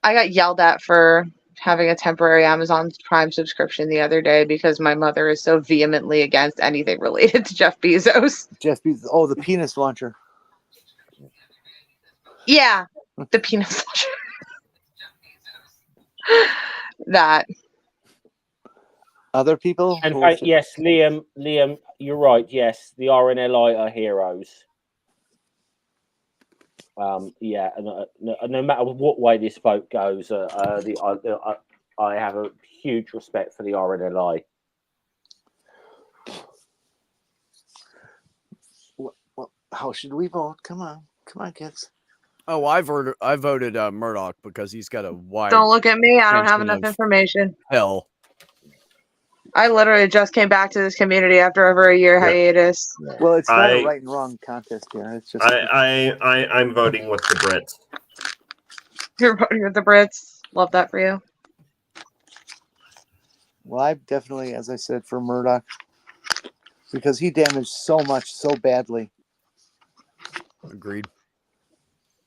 I got yelled at for having a temporary Amazon Prime subscription the other day because my mother is so vehemently against anything related to Jeff Bezos. Jeff Bezos. Oh, the penis launcher. Yeah, the peanut launcher. That. Other people. And who should- yes, Liam, you're right. Yes, the RNLI are heroes. Yeah, and no matter what way this vote goes, I have a huge respect for the RNLI. Well, how should we vote? Come on, kids. Oh, I voted Murdoch because he's got a wide Don't look at me. I don't have Mention enough of- information. hell. I literally just came back to this community after over a year Yeah. hiatus. Well, it's not I- a right and wrong contest here. It's just I'm voting with the Brits. You're voting with the Brits. Love that for you. well, I definitely, as I said, for Murdoch because he damaged so much so badly. Agreed.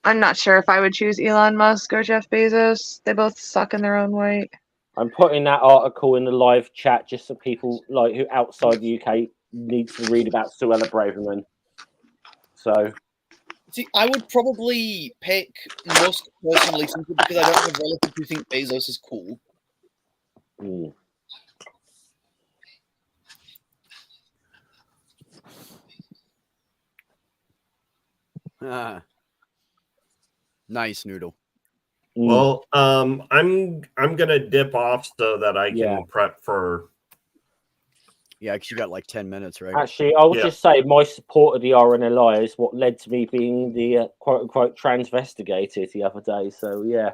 I'm not sure if I would choose Elon Musk or Jeff Bezos. They both suck in their own way. I'm putting that article in the live chat just so people like who outside the UK need to read about Suella Braverman. So See, I would probably pick Musk personally simply because I don't have relatives who think Bezos is cool. mm. Nice noodle. Well, I'm gonna dip off so that I can Yeah. prep for. Yeah, because you got like 10 minutes, right? Actually, I would Yeah. just say my support of the RNLI is what led to me being the quote unquote transvestigated the other day. So yeah,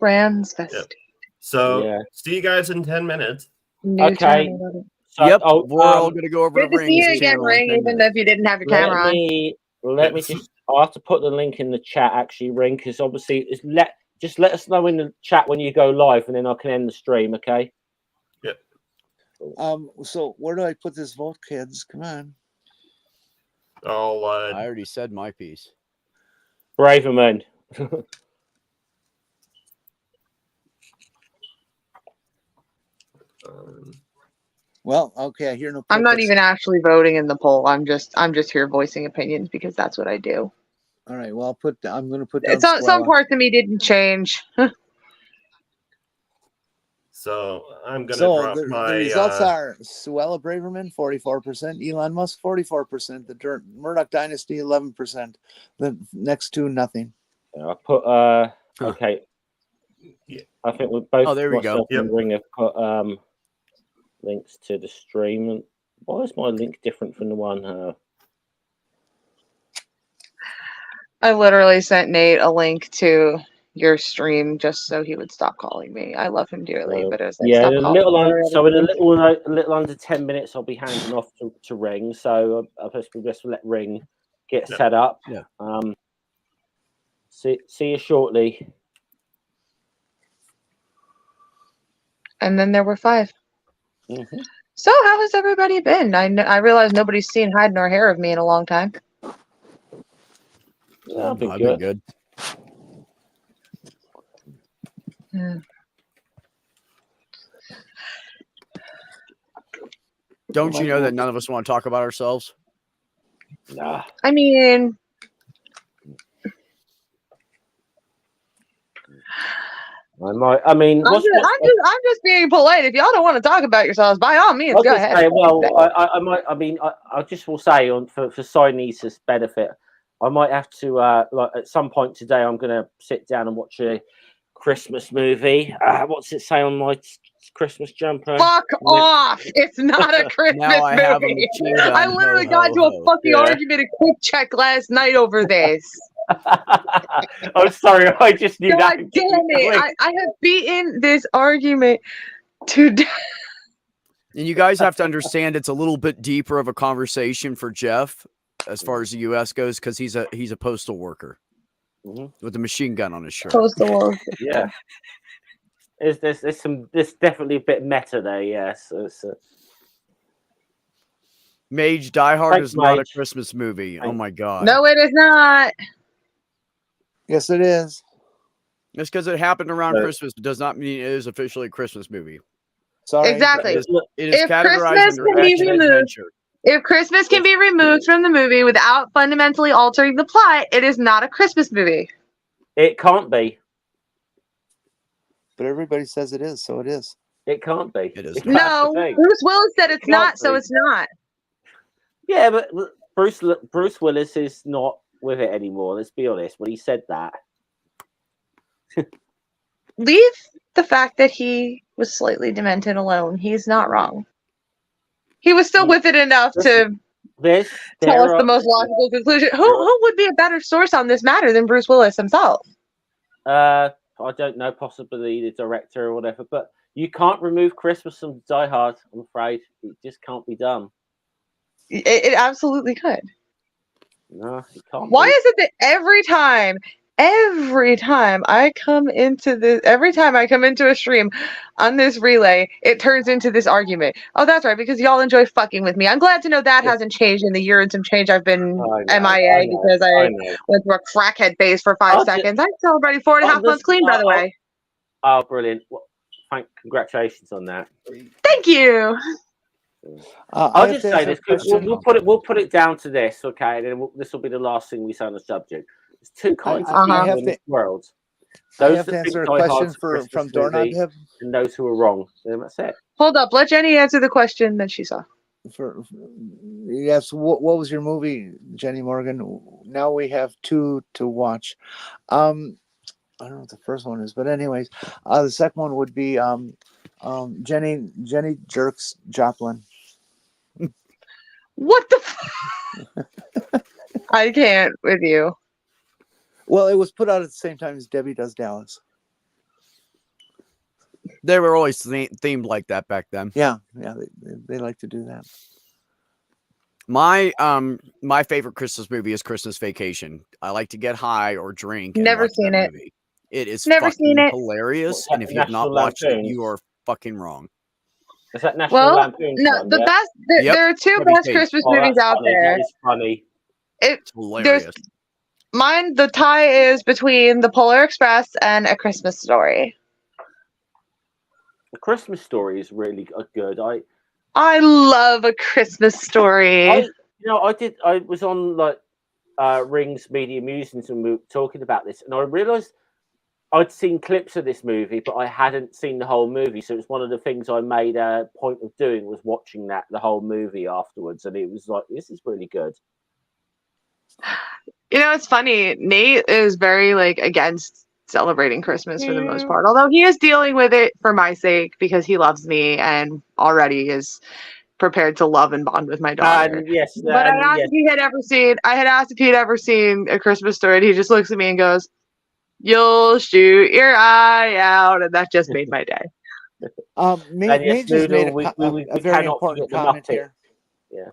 Transvestite. So Yeah. see you guys in 10 minutes. New Okay. term, I love it. so, Yep, we're all gonna go over Good to to see you Ring's again, channel in Ring, 10 even minutes. if you didn't have your camera on. let me just. I have to put the link in the chat actually, Ring, because obviously it's just let us know in the chat when you go live, and then I can end the stream. Okay. So where do I put this vote, kids? Come on. I'll I already said my piece. Braverman. Well, okay, I hear no. I'm not protest. even actually voting in the poll. I'm just here voicing opinions because that's what I do. All right. Well, I'm going to put down. Some Suella. parts of me didn't change. So I'm gonna So drop the my results are Suella Braverman 44%, Elon Musk 44%, the Murdoch Dynasty 11%. The next two nothing. I put okay. Yeah. I think we both. Oh, there we go. myself and Yep. Ring have put links to the stream. And why is my link different from the one? I literally sent Nate a link to your stream just so he would stop calling me. I love him dearly, but it was like, Yeah, stop in a calling little me. so in a little under 10 minutes, I'll be handing off to Ring. So I'll just let Ring get set up. Yeah. See you shortly. And then there were 5. Mm-hmm. So how has everybody been? I realize nobody's seen hide nor hair of me in a long time. Yeah, I've been I've good. been good. Hmm. Don't you know that none of us want to talk about ourselves? Nah. I mean, I mean, I'm just being polite. If y'all don't want to talk about yourselves, by all means, I'll go just ahead. say, well, I might. I mean, I just will say for Sinese's benefit, I might have to like at some point today. I'm going to sit down and watch a Christmas movie. What's it say on my Christmas jumper? Fuck off! It's not a Christmas Now I have a movie. machine gun. I literally Ho, got ho, into a ho. fucking Yeah. argument at Quick Check last night over this. I'm sorry, I just knew God that. damn it! I have beaten this argument to death. And you guys have to understand it's a little bit deeper of a conversation for Jeff as far as the U.S. goes because he's a postal worker with a machine gun on his shirt. Postal war. Yeah. There's definitely a bit meta there. Yes. Mage, Die Hard Thanks, is not a Mage. Christmas movie. Oh my god! No, it is not. Yes, it is. Just because it happened around Right. Christmas does not mean it is officially a Christmas movie. Sorry. Exactly. It is If categorized Christmas under can be action removed- adventure. If Christmas can be removed from the movie without fundamentally altering the plot, it is not a Christmas movie. It can't be. But everybody says it is, so it is. It can't be. It is. That's the No, thing. Bruce Willis said it's can't not, so be. it's not. Yeah, but Bruce Willis is not with it anymore. Let's be honest. When he said that, Leave the fact that he was slightly demented alone. He's not wrong. He was still with it enough to tell us the most logical conclusion. Who would be a better source on this matter than Bruce Willis himself? I don't know, possibly the director or whatever. But you can't remove Christmas from Die Hard. I'm afraid it just can't be done. It absolutely could. No, it can't. Why be. is it that every time I come into a stream on this relay, it turns into this argument? Oh, that's right, because y'all enjoy fucking with me. I'm glad to know that hasn't changed in the year and some change I've been MIA because I went through a crackhead phase for 5 seconds. I'm celebrating 4.5 months clean, by the way. Oh, brilliant! Congratulations on that. Thank you. I'll just say this. We'll put it down to this, okay? And then this will be the last thing we say on the subject. There's two kinds of people in this world. I Those have to that answer a think Die question Hard's a Christmas from movie Doorknob. and those who are wrong. And that's it. Hold up. Let Jenny answer the question that she saw. Yes, what was your movie, Jenny Morgan? Now we have 2 to watch. I don't know what the first one is, but anyways, the second one would be Jenny Jerks Joplin. What the I can't with you. Well, it was put out at the same time as Debbie Does Dallas. They were always themed like that back then. Yeah, they like to do that. My favorite Christmas movie is Christmas Vacation. I like to get high or drink. Never seen it. Movie. It is Never fucking seen it. hilarious, What, and if you've not National watched it, Lampoon's? you are fucking wrong. Is that National Well, Lampoon's no, one, the yeah? best. Yep. There are 2 Chevy best Chase. Christmas Oh, movies that's out funny. there. That is funny. It's hilarious. Mine, the tie is between The Polar Express and A Christmas Story. The Christmas Story is really good. I love A Christmas Story. I was on like Ring's Media Musings and we were talking about this, and I realized I'd seen clips of this movie, but I hadn't seen the whole movie. So it's one of the things I made a point of doing was watching the whole movie afterwards, and it was like, this is really good. You know, it's funny. Nate is very against celebrating Christmas for the most part, although he is dealing with it for my sake because he loves me and already is prepared to love and bond with my daughter. But I asked if he had ever seen. I had asked if he'd ever seen A Christmas Story, and he just looks at me and goes, "You'll shoot your eye out," and that just made my day. May just made a very important comment here. Yeah.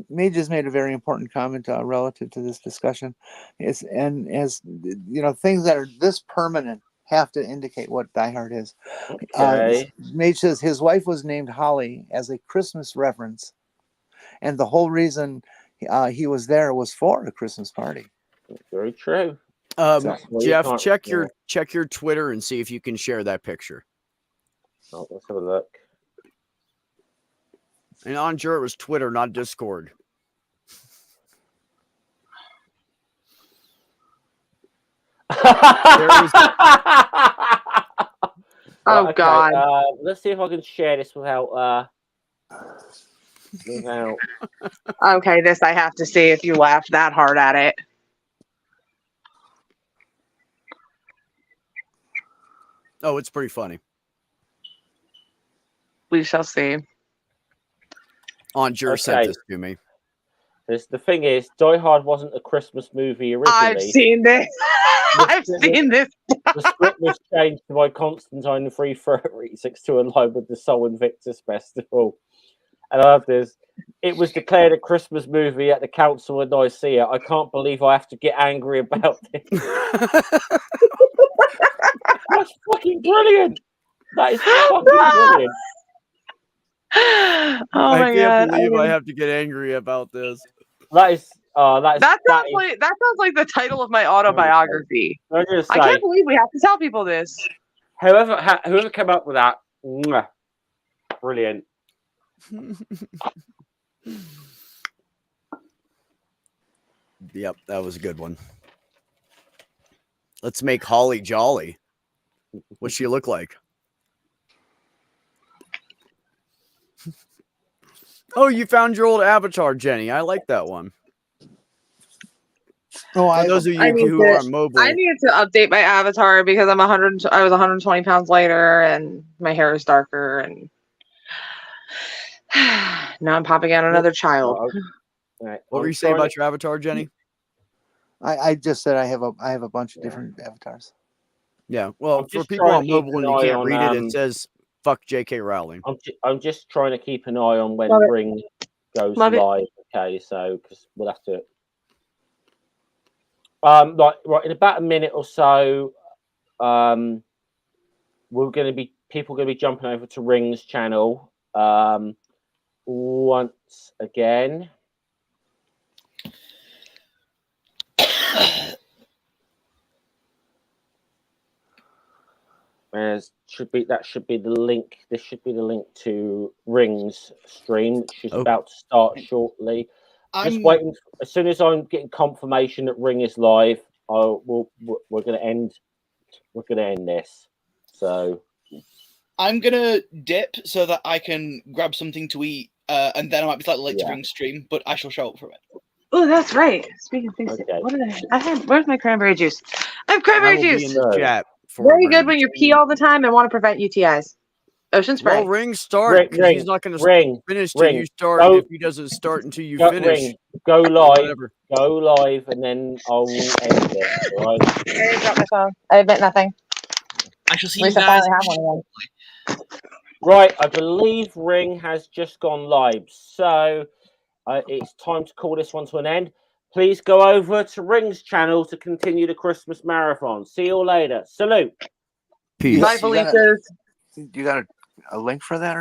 May just made a very important comment relative to this discussion. And as you know, things that are this permanent have to indicate what Die Hard is. Okay. Mage says his wife was named Holly as a Christmas reference, and the whole reason he was there was for a Christmas party. Very true. Jeff, check your Twitter and see if you can share that picture. Oh, let's have a look. And I'm sure it was Twitter, not Discord. Oh, okay, God. Let's see if I can share this without. Okay, this I have to see if you laughed that hard at it. Oh, it's pretty funny. We shall see. Anjur sent this to me. The thing is, Die Hard wasn't a Christmas movie originally. I've seen this. I've seen this. The script was changed by Constantine 336 to align with the Sol Invictus Festival. And I love this. It was declared a Christmas movie at the Council of Nicaea. I can't believe I have to get angry about this. That's fucking brilliant. That is fucking brilliant. Oh my God! I can't believe I have to get angry about this. That sounds like the title of my autobiography. I can't believe we have to tell people this. Whoever came up with that, brilliant. Yep, that was a good one. Let's make Holly jolly. What's she look like? Oh, you found your old avatar, Jenny. I like that one. Oh, for those of you who are mobile. I need to update my avatar because I was 120 pounds lighter and my hair is darker and now I'm popping out another child. Right. What were you saying about your avatar, Jenny? I just said I have a bunch of different avatars. Yeah, well, for people on mobile and you can't read it, it says "fuck J.K. Rowling." I'm just trying to keep an eye on when Ring goes live. Okay, so because we'll have to. Right in about a minute or so, people are going to be jumping over to Ring's channel once again. That should be the link. This should be the link to Ring's stream, which is about to start shortly. Just waiting. As soon as I'm getting confirmation that Ring is live, we're going to end. We're going to end this. So I'm going to dip so that I can grab something to eat, and then I might be slightly late to Ring's stream, but I shall show up for it. Oh, that's right. Speaking of things, what did I have? Where's my cranberry juice? I have cranberry juice. In the chat. Very good when you pee all the time and want to prevent UTIs. Ocean spray. Well, Ring start because he's not going to finish till you start. If he doesn't start until you finish, go live, and then I'll end it. All right. I dropped my phone. I admit nothing. I shall see you guys. Right, I believe Ring has just gone live, so it's time to call this one to an end. Please go over to Ring's channel to continue the Christmas marathon. See you all later. Salute. Peace. Bye, Felicitas. You got a link for that or something?